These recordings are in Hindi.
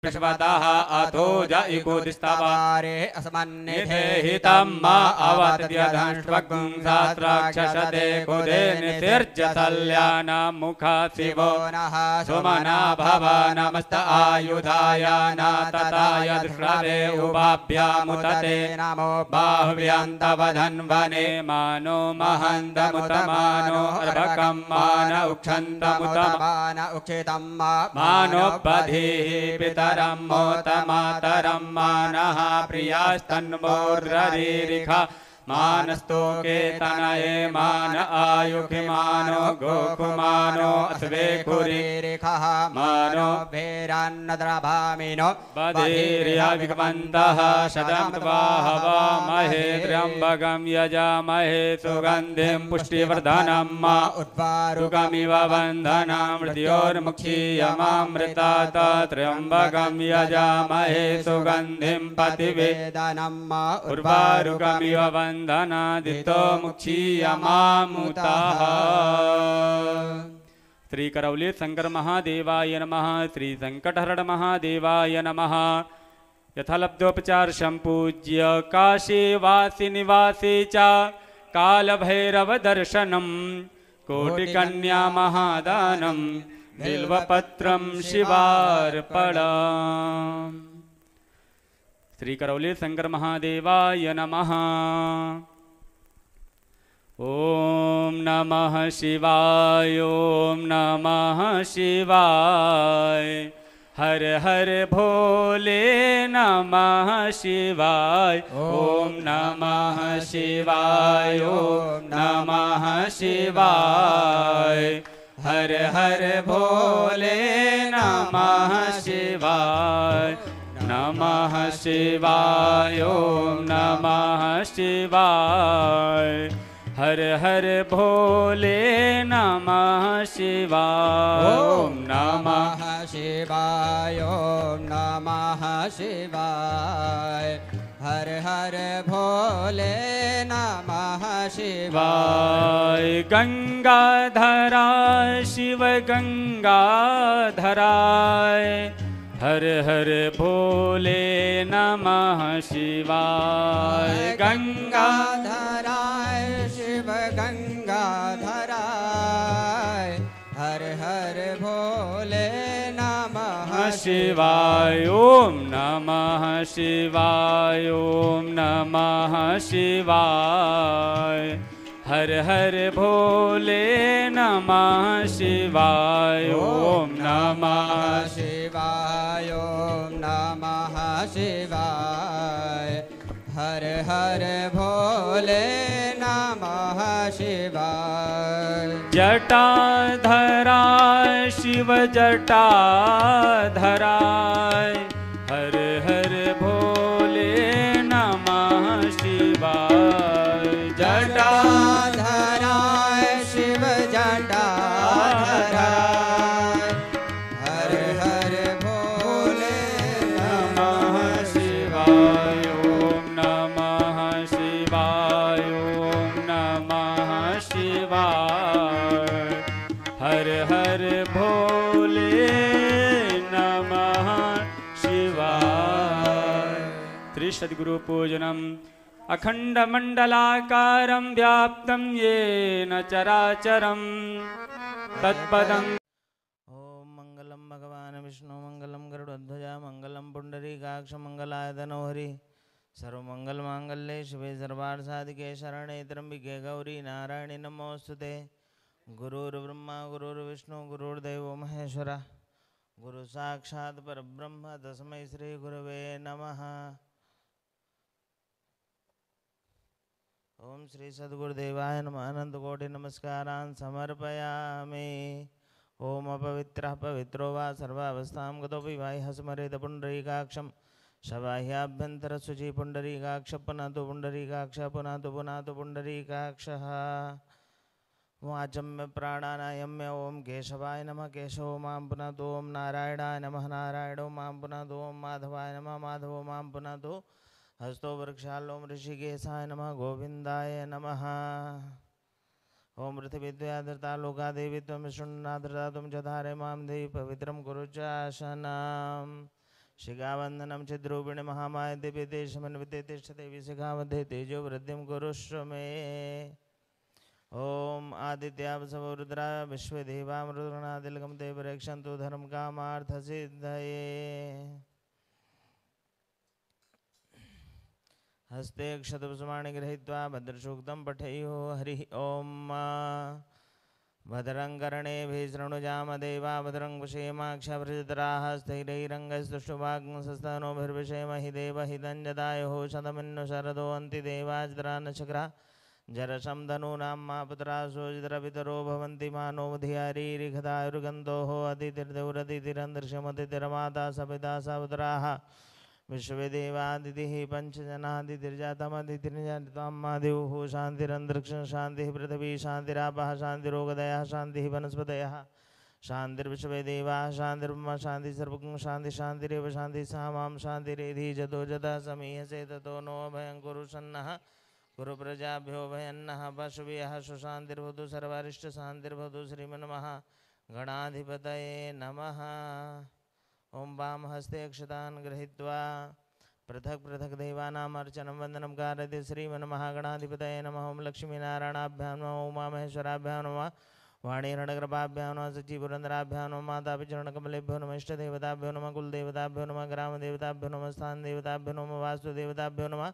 प्रश्वतः अथो जयिकुदिस्तवारे अस्मन्निधे हितं मा अवत्यधंष्वगुं सहस्राक्षसते कुदे नितिर्जसल्यानामुखा शिवो नः सुमना भव नमस्त आयुधाय नातताय दृष्टवे उभाभ्यामुतते नमो बाह्व्यन्तवधन्वने मानो महन्तमुतमानो अर्भकं मान उक्षन्तमुतमान उक्षितं मानोपधीः पितरं मोतमातरं मानः प्रियास्तन्मोर्ररीरिखा मानस्तोके तनये मान आयुखिमानो गोकुमानो अस्वेकुरीरिखः मानो भेरान्नद्रभामिनो बधिर्यभिगमन्तः शतमत्वाहवामहे त्र्यम्बकं यजामहे सुगन्धिं पुष्टिवर्धनं मा उद्वारुकमिव बन्धना मृत्योर्मुक्षीयमामृतात् त्र्यम्बकं यजामहे सुगन्धिं पतिवेदनं मा उर्वारुकमिव बन्धनादितो मुक्षीयमामुतः। श्री करौली शंकर महादेवाय नमः। श्री संकटहरण महादेवाय नमः। यथालब्धोपचार संपूज्य काशीवासी निवासी च कालभैरव दर्शनम कोटिकन्या महादानम बिल्वपत्रम शिवार्पणम्। श्री करौली शंकर महादेवाय नमः। ओम नमः शिवाय ओम नमः शिवाय हर हर भोले नमः शिवाय ओम नमः शिवाय ओम नमः शिवाय हर हर भोले नमः शिवाय नमः शिवाय ओम नमः शिवाय हर हर भोले नमः शिवाय ओम नमः शिवाय ओम नमः शिवाय हर हर भोले नमः शिवाय। गंगाधरा शिव गंगाधराय हर हर भोले नमः शिवाय। गंगाधराय शिव गंगाधराय हर हर भोले नमः शिवाय ओम नमः शिवाय ओम नमः शिवाय हर हर भोले नमः शिवाय ओम नमः शिवाय ओम नमः शिवाय हर हर भोले नमः शिवाय। जटाधरा शिव जटाधराय हर हर भोले नमः शिवाय। जटाधराय शिव जटाधराय हर हर भोले नमः शिवाय ओम नमः शिवाय ओम नमः शिवाय हर हर भोले नमः शिवाय। श्री सद्गुरु पूजनम अखंड मंडलाकारं व्याप्तं येन चराचरं तत्पदं। ओम मंगलम भगवान विष्णु मंगलम गरुड़ध्वज मंगलम पुंडरीकाक्ष मंगलाय तनोहरि सर्वमंगल मांगल्ये शिवे सर्वार्थ साधिके शरणे त्र्यंबिके गौरी नारायणी नमोस्तुते। गुरुर्ब्रह्मा गुरुर्विष्णु गुरुर्देवो महेश्वरः गुरु साक्षात् परब्रह्म तस्मै श्री गुरवे नमः। ओम श्री सद्गुरुदेवाय नमः। अनंत कोटि नमस्कारान् समर्पयामि। ओम अपवित्रः पवित्रो वा सर्वावस्थां गतोऽपि बाह्यः स्मरेत पुण्डरीकाक्षं शबाह्याभ्यन्तरशुचि पुण्डरीकाक्ष पुनातु पुण्डरीकाक्ष पुनातु पुनातु पुण्डरीकाक्षः। वाचम्य प्राणानायम्य ओम केशवाय नमः केशवो मां पुनातु ओम नारायणाय नमः नारायणो मां पुनातु ओम माधवाय नमः माधवो मां पुनातु हस्तो वृक्षालोम ऋषिकेशाय नमः गोविंदाय नमः। ओम पृथिवीद्वयाधृता लोका देवी त्वं शृण्णाधृता त्वं च धारय मां देवी पवित्रं कुरु च आसनं शिखावन्दनं चिद्रूपिणि महामाय दिव्य देशमन्विते तिष्ठते विशिखामध्ये तेजो वृद्धिं कुरुष्व मे। ओम आदित्यावसवो रुद्रा विश्वदेवामरुद्रनादिलकं ते परीक्षन्तु धर्मकामार्थसिद्धये। हस्ते क्षतपुष्पाणि गृहीत्वा भद्रसूक्तं पठेयुः। हरिः ओम। भद्रं कर्णेभिः शृणुयामदेवा भद्रं पश्येमाक्षभिर्जत्राः स्थिरैरङ्गैस्तुष्टुवाग्ंसस्तनोभिर्विषेमहि देवहितं जदायुः शतमिन्नु शरदो अन्ति देवाज्रा नचक्रा जरशं धनूनां मा पुत्रासोजितरपितरो भवन्ति मानोऽधियारीरिखदायुर्गन्धोः अतिथिर्देवरतिथिरन्दृश्यमतिथिरमाता सपिता सपुत्राः विश्वदेवादितिः पञ्चजनादितिर्जातमदितिर्जातां मादिवुः शान्तिरन्तरिक्षं शान्तिः पृथिवी शान्तिरापः शान्तिरोगदयः शान्तिः वनस्पतयः शान्तिर्विश्वदेवाः शान्तिर्ब्रह्म शान्तिः सर्वगं शान्ति शान्तिरेव शान्तिः सा मां शान्तिरेधि जतो जतः समीहसे ततो नो अभयं कुरु सन्नः कुरु प्रजाभ्यो भयन्नः पशुभ्यः सुशान्तिर्भवतु सर्वारिष्टशान्तिर्भवतु श्रीमन्मः गणाधिपतये नमः। ओम वाम हस्ते अक्षतान् गृहीत्वा पृथक् पृथक् देवानाम् अर्चनं वन्दनं कारयति श्रीमन्महागणाधिपतये नमः। ओम लक्ष्मीनारायणाभ्यां नमः उमामहेश्वराभ्यां नमः वाणीरणकृपाभ्यां नमः सच्चिपुरन्दराभ्यां नमः मातापितृणकमलेभ्यो नमः इष्टदेवताभ्यो नमः कुलदेवताभ्यो नमः ग्रामदेवताभ्यो नमः स्थानदेवताभ्यो नमः वास्तुदेवताभ्यो नमः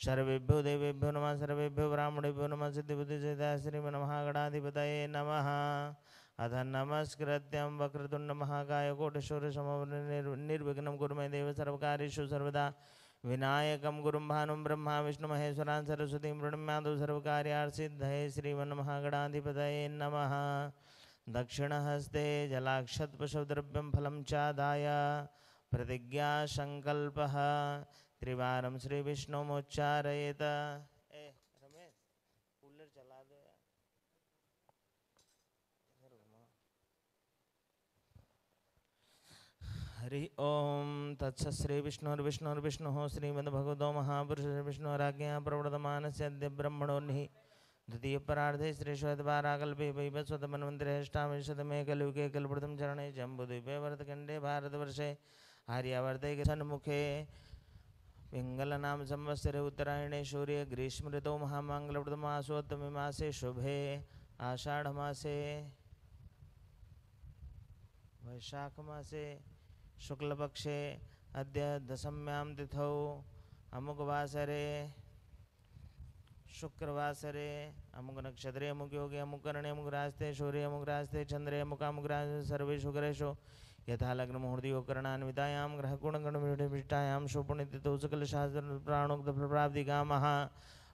सर्वेभ्यो देवेभ्यो नमः सर्वेभ्यो ब्राह्मणेभ्यो नमः सिद्धिबुद्धिसिद्धा श्रीमन्महागणाधिपतये नमः। अथ नमस्कृत्यं वक्रतुण्डमहाकाय कोटिसूर्यसमप्रभं कुरु मे देव सर्वकार्येषु सर्वदा विनायकं गुरुं भानुं ब्रह्मा विष्णुमहेश्वरान् सरस्वतीं प्रणम्यादौ सर्वकार्यार्थसिद्धये श्रीमन्महागणाधिपतये नमः। दक्षिणहस्ते जलाक्षतपशुद्रव्यं फलं चादाय प्रतिज्ञासङ्कल्पः त्रिवारं श्रीविष्णुमुच्चारयेत्। रमेश कूलर चला दो यार। हरि ओम तत्सत् श्री विष्णुर्विष्णुर्विष्णुः श्रीमद्भगवतो महापुरुषो विष्णुराज्ञया प्रवर्तमानस्य अद्य ब्रह्मणोऽन्निः द्वितीयपरार्धे श्रीश्वेतवाराकल्पे वैवस्वतमन्वन्तरेष्टाविंशतमे कलियुगे कल्पप्रथम चरणे जम्बूद्वीपे भरतखण्डे भारतवर्षे आर्यावर्ते सन्मुखे पिङ्गलनाम संवत्सरे उत्तरायणे सूर्य ग्रीष्म ऋतौ महामङ्गलप्रदमासोत्तमे मासे शुभे आषाढ़मासे वैशाखमासे शुक्लपक्षे अद्य दशम्यां तिथौ अमुकवासरे शुक्रवासरे अमुक नक्षत्रे अमुक योगे अमुक कर्णे अमुक रास्ते सूर्य अमुक रास्ते चंद्रे अमुकामुक रास्ते सर्वेषु ग्रहेषु यथा लग्न मुहूर्तियों करणान्वितायां ग्रहगुणगणविष्टायां सुपुण्यतिथौ सकलशास्त्र प्राणोक्तफलप्राप्तिकामः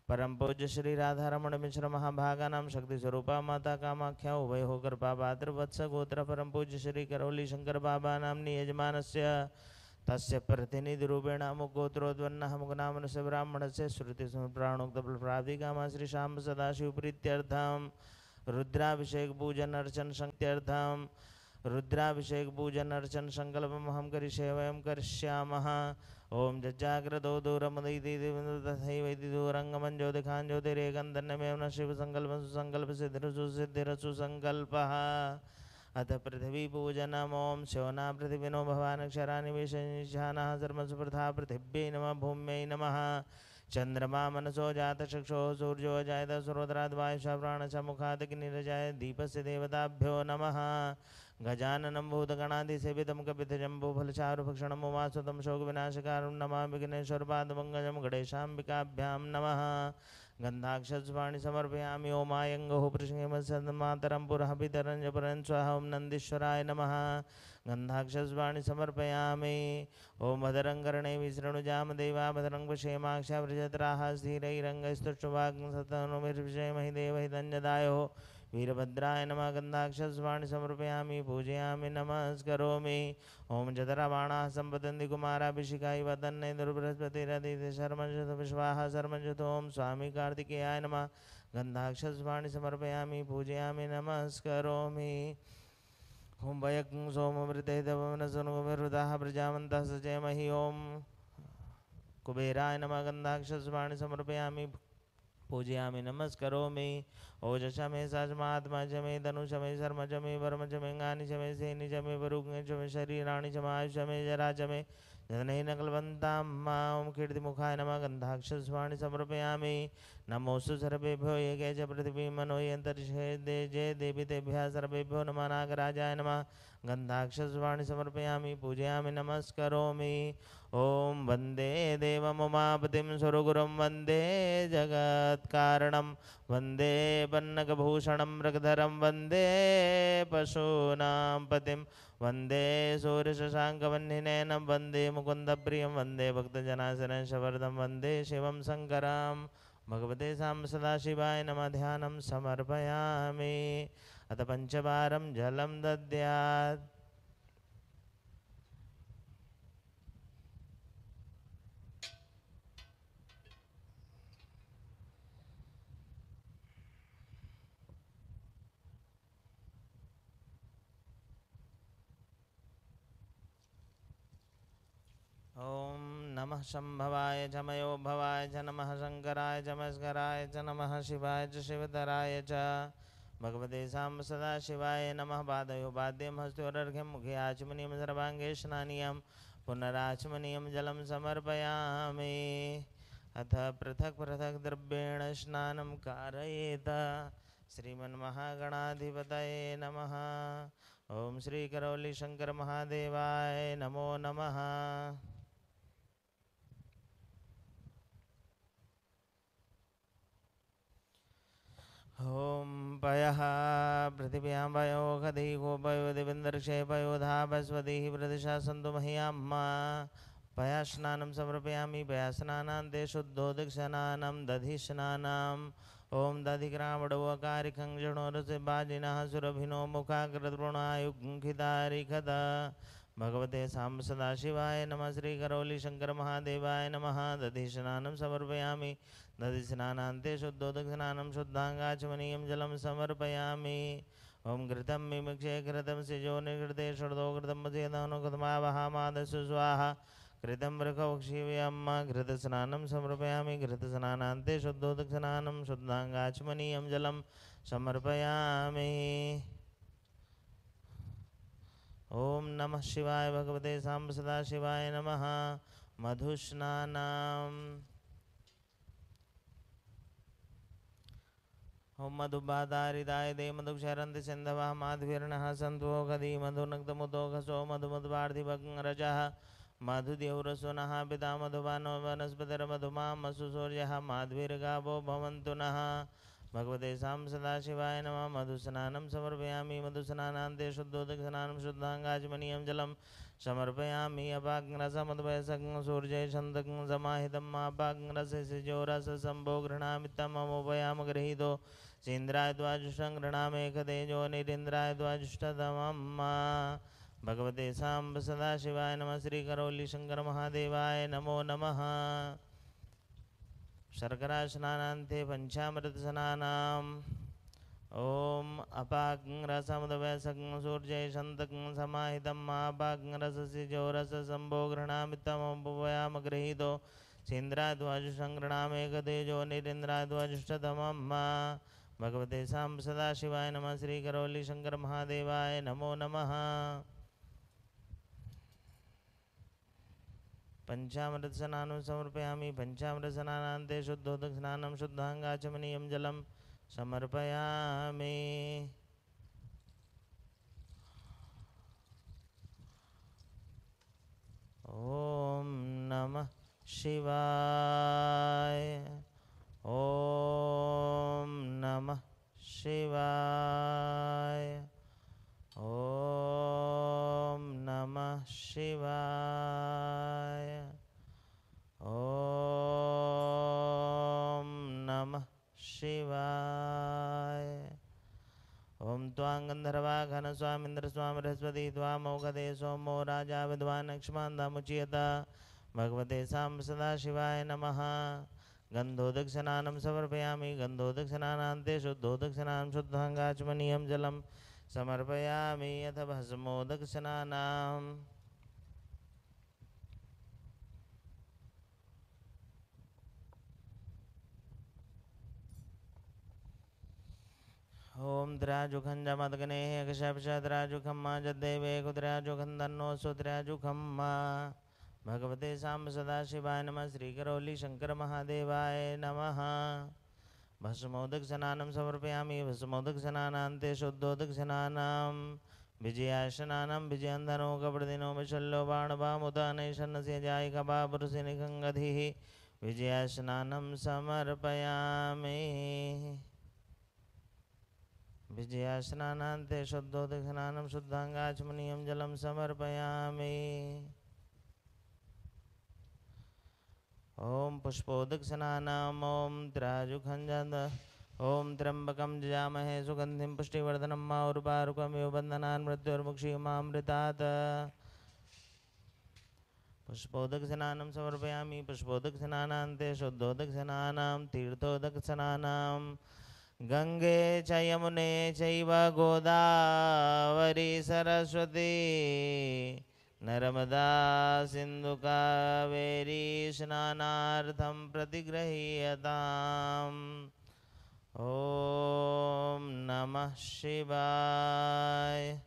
परम पूज्य श्री राधारमण मिश्र महाभागानां शक्ति स्वरूपा माता कामाख्या उभय होकर पात्र वत्स गोत्र परम पूज्य श्री करौली शंकर बाबा नामनी यजमानस्य तस्य प्रतिनिधि रूपेण अमुक गोत्रोद्वन्नः अमुक नामनस्य ब्राह्मणस्य श्रुति प्राणोक्त फलप्राप्तिकामः श्री शाम सदाशिव प्रीत्यर्थं रुद्राभिषेक पूजन अर्चन संत्यर्थं रुद्राभिषेक पूजन अर्चन संकल्पमहं करिष्ये वयं करिष्यामः। ओम जज्जाग्रतो दूरमदैति दूरंगमं ज्योतिखां ज्योतिरेकन्दन्यमेव न शिव संकल्प सुसंकल्प सिद्धिरसु संकल्पः। अथ पृथ्वी पूजनम् ओम शोना पृथिविनो भवानक्षराणि विशेषानः सर्वसुप्रथा पृथिव्यै नमः भूम्यै नमः। चंद्रमा मनसो जात चक्षो सूर्यो जायत सुरोधराद् वायुषा प्राणशः मुखात् अग्निरजाय दीपस्य देवताभ्यो नमः। गजाननं भूतगणाधिसेवितं कपितजम्बूफलचारुभक्षणम् उमासुतं शोकविनाशकारं नमामि विघ्नेश्वरपादपङ्कजं गणेशाम्बिकाभ्यां नमः। गन्धाक्षस्वाणि समर्पयामि ओमायङ्गुः पृष्ठेमसन्मातरं पुरः पितरं च परं स्वः ओं नन्दीश्वराय नमः। गन्धाक्षस्वाणि समर्पयामि ओं भद्रं कर्णेभिः शृणुयाम देवा भद्रं पश्येमाक्षभिर्जत्राः स्थिरैरङ्गैस्तुष्टुवाग्ंसस्तनूभिर्विषेमहि देवहितं जदायुः वीरभद्राय नमः। गन्धाक्षस्वाणि समर्पयामि पूजयामि नमस्करोमि। ओम जतराबाणाः सम्पतन्ति कुमाराभिषेका इव तन्ने दुर्बृहस्पतिरदिति शर्मजुत विश्वाः शर्मजुत ओम स्वामी कार्तिकेयाय नमः। गन्धाक्षस्वाणि समर्पयामि पूजयामि नमस्करोमि। ओम वयं सोमवृते दवनसनुविरुदाः प्रजावन्तः सचेमहि ओम कुबेराय नमः। गन्धाक्षस्वाणि समर्पयामि पूजयामि नमस्करोमि। ओजस मे सजमात्मा च मे धनुष मे शर्म च मे वर्म च मे गानि च मे सेनि च मे वरुग्नि च मे शरीराणि च मे आयुष मे जरा च मे जननेन कल्पन्तां ॐ कीर्तिमुखाय नमः गन्धाक्षस्वाणि समर्पयामि नमोऽस्तु सर्वेभ्यो ये के च पृथिवीं मनो यन्तरिक्षे जय देवी तेभ्यः सर्वेभ्यो नमः नागराजाय नमः गन्धाक्षस्वाणि समर्पयामि पूजयामि नमस्करोमि ॐ वन्दे देवमुमापतिं सुरगुरुं वन्दे जगत्कारणं वन्दे पन्नगभूषणं मृगधरं वन्दे पशूनां पतिं वन्दे सूर्यशशाङ्कवह्निनयनं वन्दे मुकुन्दप्रियं वन्दे भक्तजनाशनशवर्धं वन्दे शिवं शङ्करं भगवते सां सदाशिवाय नमः ध्यानं समर्पयामि अथ पंचवारं जलं दद्यात् ॐ नमः शम्भवाय च मयोभवाय च नमः शङ्कराय च मस्कराय च नमः शिवाय च शिवतराय च भगवते सां सदाशिवाय नमः पादयो पाद्यं हस्तोरर्घ्यं मुखे आचमनीयं सर्वाङ्गे स्नानीयं पुनराचमनीयं जलं समर्पयामि अथ पृथक् पृथक् द्रव्येण स्नानं कारयेत श्रीमन्महागणाधिपतये नमः ॐ श्रीकरौलीशङ्करमहादेवाय नमो नमः ॐ पयः पृथिव्यां पयो खदी गोपयो दिविन्दर्षे पयोधाभस्वतीः प्रदिशा सन्तु मह्याम्मा पयास्नानं समर्पयामि पयास्नानान्ते शुद्धोदकस्नानं दधिस्नानम् ॐ दधिग्रामडवकारिखं जणोरसिबाजिनः सुरभिनो मुखाकृतृणायुङ्खितारिखत भगवते सां सदाशिवाय नमः श्रीकरौलीशङ्करमहादेवाय नमः दधिस्नानं समर्पयामि दधिस्नानान्ते शुद्धोदकस्नानं शुद्धाङ्गाचमनीयं जलं समर्पयामि ॐ घृतं मिमिक्षे घृतं सिजो निघृते षड्दो घृतं मसेदनुकृतमावहामादसु स्वाहा कृतं वृखौक्षीव्यं घृतस्नानं समर्पयामि घृतस्नानान्ते शुद्धोदकस्नानं शुद्धाङ्गाचमनीयं जलं समर्पयामि ॐ नमः शिवाय भगवते सां सदाशिवाय नमः मधुस्नानम् ॐ मधुबाधारिदाय दे मधुक्षरन्ति सिन्धवः माध्वीर्णः सन्तो गदी मधुनक्तमुदोघसो मधुमधुपार्थिवरजः मधुदेवरसुनः पिता मधुबानो वनस्पतिर्मधुमामसु सूर्यः माध्वीर्गावो भवन्तु नः भगवते सां सदाशिवाय नमः मधुस्नानं समर्पयामि मधुस्नानान्ते शुद्धोदकस्नानं शुद्धाङ्गाचमनीयं जलं समर्पयामि अपाग्रसमद्वयसं सूर्यछन्दकं समाहितं अपाग्रससिजोरससम्भो गृह्णामि तममुपयाम गृहीतो चेन्द्राय द्वाजुष्टं गृह्णामेकतेजो निरीन्द्राय द्वाजुष्टतमं भगवते सां सदाशिवाय नमः श्रीकरौलीशङ्करमहादेवाय नमो नमः शर्करा स्नानान्ते पंचामृतस्नानाम् ॐ अपाग्रसमुदवयसं सूर्यछन्दकं समाहितं अपाग्रससिजोरससम्भो गृह्णामि तममुपयाम गृहीतो चेन्द्राय द्वाजुष्टं गृह्णामेकतेजो निरीन्द्राय द्वाजुष्टतमं भगवते सां सदाशिवाय नमः श्रीकरौलीशङ्करमहादेवाय नमो नमः पंचामृतस्नानं समर्पयामि पंचामृतस्नानान्ते शुद्धोदकस्नानं शुद्धाङ्गाचमनीयं जलं समर्पयामि ॐ नमः शिवाय ॐ नमः शिवाय ॐ नमः शिवाय ॐ नमः शिवाय ॐ त्वां गन्धर्वा घनस्वामिन्द्रस्वामी बृहस्पति त्वामौघदे सोमो राजा विद्वान् अक्ष्मान्दामुच्यत भगवते सां सदाशिवाय नमः गन्धोदकस्नानं समर्पयामि गन्धोदकस्नानान्ते शुद्धोदकस्नानं शुद्धाङ्गाचमनीयं जलं समर्पयामि अथ भस्मोदकस्नानम् ॐ द्राजुखं जमदग्नेः कशपशद्राजुखं मा जद्देवे कुद्राजुखं तन्नो सुद्राजुखं मा भगवते साम्ब सदाशिवाय नमः। श्री करौली शंकर महादेवाय नमः। भस्मोदक स्नानं समर्पयामि। भस्मोदक स्नानान्ते शुद्धोदक स्नानां विजयाशनानं विजयन्धनो कपड़दिनो विशल्यो बाणवामुदानैशन्नस्य जायिकबा पुरुषनिखङ्गधिः विजयाशनानं समर्पयामि। विजयाशनानान्ते शुद्धोदक स्नानं शुद्धाङ्गाचमनीयं जलं समर्पयामि। ओम पुष्पोदक स्नानाम ओम त्राजुखंजन ओम त्र्यंबकं जजामहे सुगंधिं पुष्टिवर्धनं उर्वारुकमिव बन्धनान् मृत्युर्मुक्षीयमामृतात्। पुष्पोदक स्नानं समर्पयामि। पुष्पोदक स्नानान्ते शुद्धोदक स्नानां तीर्थोदक स्नानां गंगे च यमुने चैव गोदावरी सरस्वती नर्मदा सिंधु कावेरी स्नानार्थं प्रतिगृह्यताम्। ओम नमः शिवाय।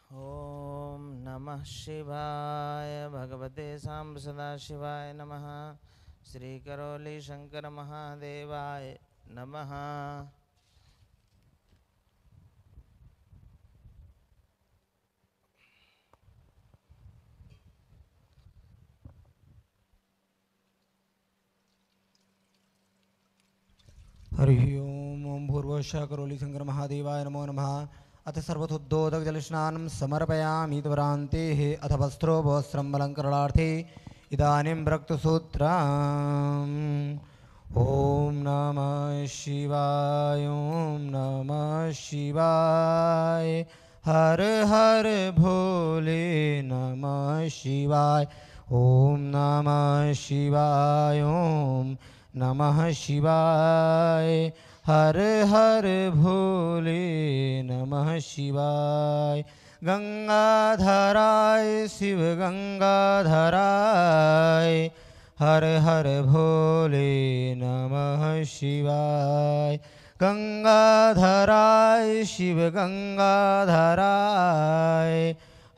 ओम नमः शिवाय। भगवते साम्ब सदाशिवाय नमः। श्री करौली शंकर महादेवाय नमः। हरिः ओम भूर्भुवस्सुः करौली शंकर महादेवाय नमो नमः। अथ सर्वथोद्दोदक जलस्नानं समर्पयामि त्वरान्तेः अथ वस्त्रोपवस्त्रम् अलङ्करणार्थे इदानीं रक्तसूत्रम्। ॐ नमः शिवाय ॐ नमः शिवाय हर हर भोले नमः शिवाय ॐ नमः शिवाय ॐ नमः शिवाय हर हर भोले नमः शिवाय। गंगाधराय शिव गंगाधराय हर हर भोले नमः शिवाय। गंगाधराय शिव गंगाधराय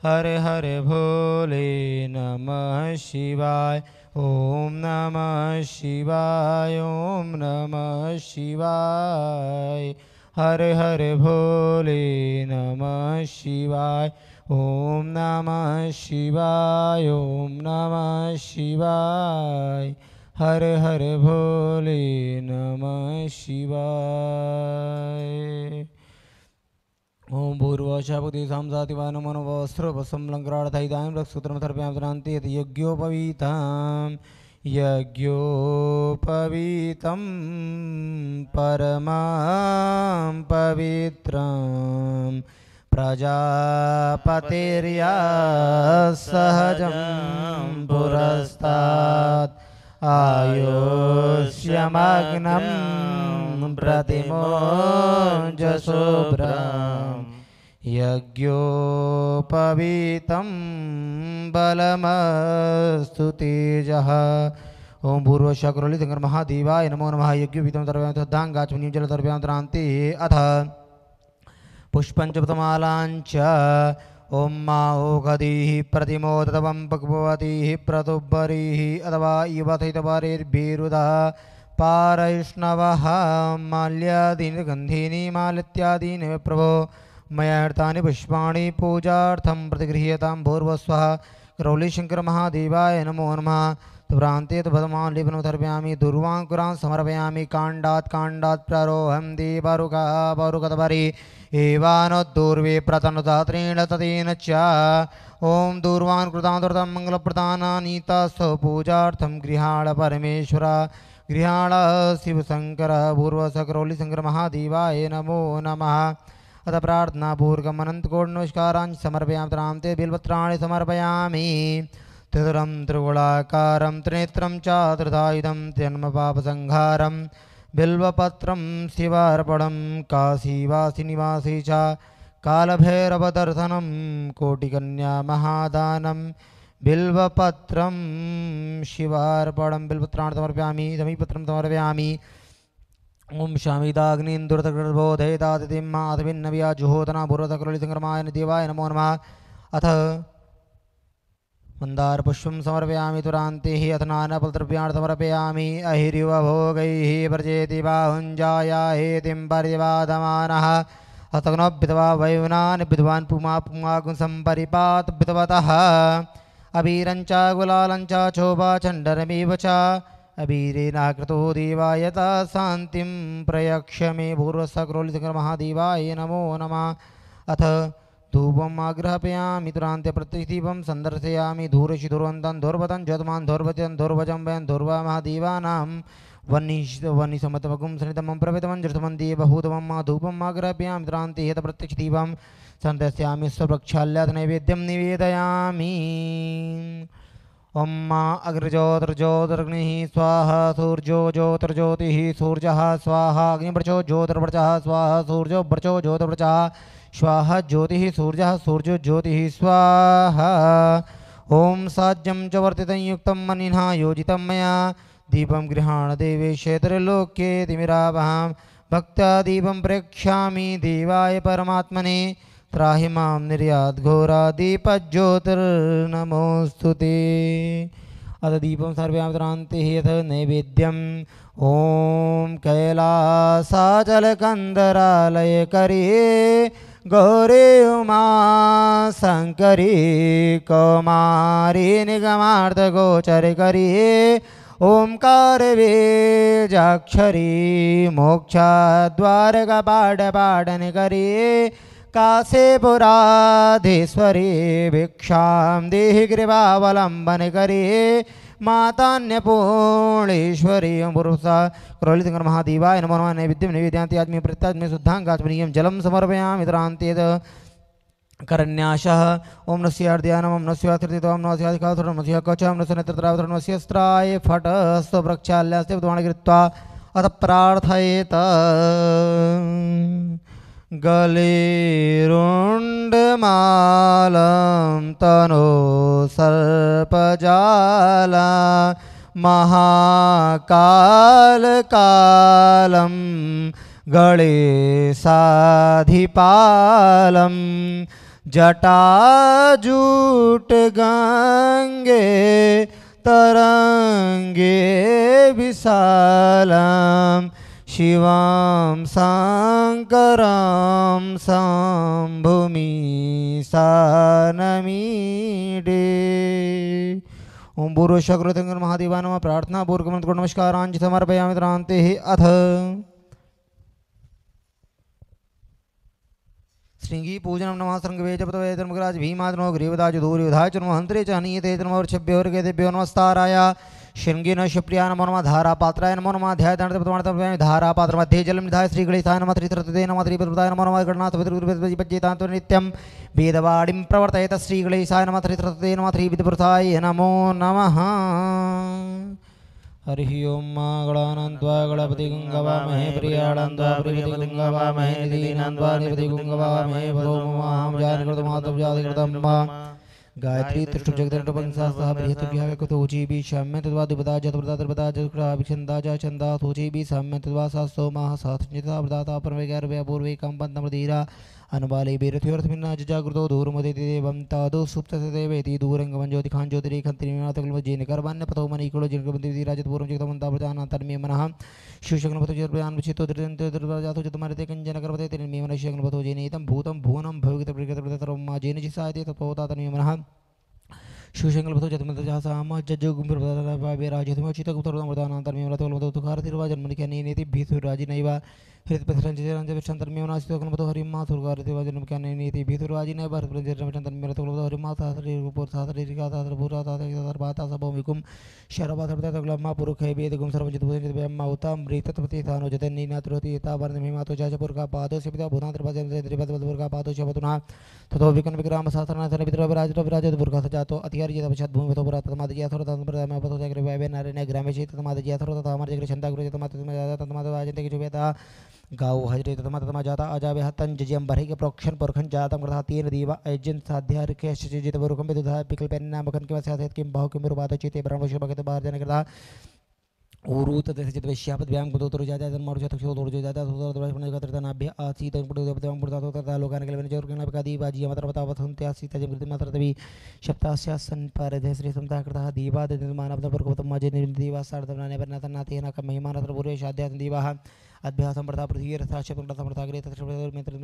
हर हर भोले नमः शिवाय। ओम नमः शिवाय ओम नमः शिवाय हर हर भोले नमः शिवाय। ओम नमः शिवाय ओम नमः शिवाय हर हर भोले नमः शिवाय। ओम भूर्भुवस्सुः साम्सातिवाय नमो नमः। वस्त्रोपसंलङ्घनार्थैदानीं रक्षसूत्रमथर्पयामि यज्ञोपवीतं यज्ञोपवीतं परमां पवित्रं प्रजापतिर्या सहजं पुरस्तात् आयुष्यमग्नं प्रतिमोञ्जशुभ्रम् यज्ञोपवीतं बलमस्तु तेजः। ओम भूर्भुवस्सुः करौली शंकर महादेवाय नमो नमः। यज्ञोपवीतं तर्पयामि तद्धाङ्गाचमनीं जलतर्पयामि अथ पुष्पञ्चपतमालाञ्च ओम माओघधीः प्रतिमोदतवं भगवतीः प्रतुब्बरीः अथवा युवथितवारेर्भिरुदः पारैष्णवः माल्यादीनि गन्धीनि मालित्यादीनि प्रभो मया हृतानि पुष्पाणि पूजार्थं प्रतिगृह्यतां। भूर्भुवस्सुः करौली शंकर महादेवाय नमो नमः। प्रान्ते भदमान् लेपनं समर्पयामि दुर्वाङ्कुरान् समर्पयामि काण्डात् प्रारोहं देवरुकतपरि एवानोद्दूर्वे प्रतनुदात्रेण ततेन च ॐ दूर्वान् कृतान्तुरतं मङ्गलप्रदानानीतस्व पूजार्थं गृहाण परमेश्वर गृहाण शिवशङ्कर पूर्वसकरौलिशङ्कर महादेवाय नमो नमः अथ प्रार्थनापूर्वकमनन्तकोटिनमस्कारान् समर्पयामि तरान्ते बिल्वत्राणि समर्पयामि त्रिदुरं त्रिगुणाकारं त्रिनेत्रं च त्रिधायुधं जन्मपापसंहारं बिल्वपत्रं शिवार्पणं काशीवासिनिवासी च कालभैरवदर्शनं कोटिकन्या महादानं बिल्वपत्रं शिवार्पणं बिल्वपत्राणि समर्पयामि समीपत्रं समर्पयामि ओम शामिदाग्निन्दुरतकृतबोधयदातिथिं माधविन्नव्या जुहोतना पूर्वतकरुलिसङ्क्रमाय देवाय नमो नमः अथ मन्दारपुष्पं समर्पयामि तुरान्ते हि अथ नानाफलद्रव्याणि समर्पयामि अहिरिवभोगैः व्रजेति बाहुञ्जाया हेतिं पर्यवादमानः अतग्नोभितवा वैवनान् विद्वान् पुमागुं सम्परिपात विद्वतः अबीरञ्च गुलालञ्च चोपाचण्डरमेव च अबीरेनाकृतो देवायता शान्तिं प्रयक्ष मे पूर्वसकरोलिशङ्कर महादेवाय नमो नमः अथ धूपम् आग्रहपयामि तुरान्ते प्रतिदीपं सन्दर्शयामि धूरशिधुर्वन्तं धूर्वतं ज्योतमान् धूर्वतं धूर्वजं वयं धूर्वा महादेवानां वह्निसमतमगुं सनितमं प्रवेदमं जृतमं देवभूतमं मा धूपम् आग्रहपयामि तुरान्ते हेत प्रत्यक्षदीपं सन्दर्शयामि स्वप्रक्षाल्यात् नैवेद्यं निवेदयामि ओम अग्रज्योतिर्ज्योतिर्ग्निः स्वाहा सूर्यो ज्योतिर्ज्योतिः सूर्यः स्वाहा अग्निवर्चो ज्योतिर्वर्चः स्वाहा सूर्यो वर्चो ज्योतिर्वर्चः स्वाहा ज्योतिः सूर्यः सूर्यो ज्योतिः स्वाहा ओम साज्यं च वर्तितं युक्तं मनिना योजितं मया दीपं गृहाण देवेश त्रिलोक्ये तिमिरावहां भक्त्या दीपं प्रेक्ष्यामि देवाय परमात्मने त्राहि मां निर्याद्घोरादीपज्योतिर्नमोऽस्तु ते अथ दीपं सर्वयामि तुरान्ते अथ नैवेद्यम् ॐ कैलासाचलकन्दरालय करी गौरी उमा शङ्करी कौमारी निगमार्थगोचर करी ओंकार बीजाक्षरी मोक्षद्वारकपाटपाटन करी काशीपुराधीश्वरी भिक्षां देहि कृपावलम्बन करी मातान्यपूर्णेश्वरी पुरुषा क्रोलिशङ्कर महादेवाय नमो नमः नैवेद्यं निवेदयामि आत्मीय प्रत्यात्मीय शुद्धाङ्गाचमनीयं जलं समर्पयामि तरान्तेद करन्यासः ओम नस्यार्ध्यानम ओम नस्यात्रितोम नस्याधिकासुरम नस्य कवचम नस्य नेत्रत्रावतरम नस्य स्त्राय फट स्वप्रक्षाल्यास्य विद्वान् कृत्वा अथ प्रार्थयेत गलेरुण्डमालं तनो सर्पजाला महाकालकालं गणेशाधिपालं जटाजूट गंगे तरंगे विशालं शिवं शङ्करं शम्भुमि सानमीडे ओम पूर्वशक्रोतिङ्गर महादेवाय नमः प्रार्थना पूर्वकं नमस्कारान् समर्पयामि तरान्ते अथ श्रृंगी पूजनम नमः श्रृंगवेजपतवेदर्मगराज भीमादनो ग्रीवदाज दूर्योधाय च नमः हन्त्रे च हनीयते नमः वर्षभ्यो वर्गेभ्यो नमस्ताराय शृंगी न शिवप्रिया नमो नमः धारापात्राय नमो नमः ध्यायदानतपतमानतमयामि धारापात्रमध्ये जलं निधाय श्रीगणेशाय नमः त्रित्रतते नमः त्रिपदाय नमो नमः गणनाथपतिपज्जेतान्तो नित्यं वेदवाणीं प्रवर्तयेत श्रीगणेशाय नमः त्रित्रतते नमः त्रिविधपुरुषाय नमो नमः हरि ओम गणानन्त्वा गणपति गंगवामहे प्रियाणन्त्वा प्रियपति गंगवामहे निधीनन्त्वा निपति गंगवामहे भदोमहां जानकृतमातव्यादिकृतं गायत्री त्रिष्टुप जगदण्डपंसासह बृहत्भ्यः कुतोची भी शाम्य तद्वा दुपदा जतप्रदा तर्पदा जत्क्रा विछन्दा च छन्दा तोची भी साम्य तद्वा सास्तो माह साथञ्चिता प्रदाता परमेकार्भ्य पूर्वे कंपन्तमधीरा अनुबाले बीरथ्योर्थमिन्ना जागृतो दूरमदिति देवं तादो सुप्तस्य देवेति दूरंगमं ज्योतिखां ज्योतिरेखन्त्रिमीनाथकुलमज्जेन कर्माण्यपतो मणिकुलो जिनकबन्दिति राजतपूर्वं जगतमन्ता प्रजानां तन्मे मनः शिवशक्नपतो जर्पयान् विचितो दृढन्तो जतमरते कञ्जन कर्मते तन्मे मनः शिवशक्नपतो जेनेतं भूतं भुवनं भवितप्रकृतप्रतरं मा जेन जिसायते तत्पवता तन्मे मनः शिवशंकरपतो जतमतजासाम जज्जगुम्भीराजतमचितगुप्तमृदानान्तर्म्यमलतोलमतोखारतिर्वा जन्मनिक्यानेति भीसुराजिनैव हरितपथरञ्जनजविषन्तर्म्यमनाशितोकल्मतो हरिमा सुरगारतिर्वा जन्मनिक्यानेति भीसुराजिनैव हरितपथरञ्जनजविषन्तर्म्यमलतोलमतो हरिमा सहस्रीपूर्वसहस्रीकासहस्रभूरासहस्रभूरासहस्रभातासभौमिकुं शरभासर्वतगलम्मा पुरुखैवेदगुं सर्वजितभूतनिर्भयम्मा उतां म्रीतत्पतिथानो जतन्नीनातुरतीतावर्णमिमातो जाजपुरका पादोस्य पिता भूतान्त्रिपदन्द्रिपदपुरका पादोस्य भतुना ततो विकन विग्राम साधनाथन विद्रविराजविराजपुरका सजातो अतिहर्यतपश्चाद्भूमितो पुरातमादिज्याथोरतमादिज्याथोरतो जगरिवैवे नारेण्य ग्रामेशि ततमादिज्याथोरतमार्जगृछन्दागृजतमाततमजाततमातवाजन्ते गाओ हजरे ततमा जाता अजावे हतन जजियम बरहिक प्रोक्षण परखन जातम कृता तीन दीवा अजन साध्यार्के शचिजित वरुकम विदुधा पिकल पेन्ना मखन के वस्यात किम बहु किम रुबात चिते ब्रह्मशो भगत बाहर जन कृता ऊरूत दशजित वैश्यापद व्याम कुदोतर जाता जन मरुज तक्षो तोड़ जाता सुदर द्वार पुण्य कत्रता नाभ्य आसीत पुण्य देवतां पुरतातो तथा लोकान के वेन जोर के नबका दीवा जी मतर बता वसंत आसीत जम कृति मात्र तभी सप्तास्यासन परधे श्री समता कृता दीवा दन मानव पर गौतम माजे दीवा सार्धनाने परनाथ नाते न कम महिमा नत्र पुरेश आध्यात्म दीवा अभ्यासं प्रथा पृथ्वी रथाशपं समर्थाग्रे तत्र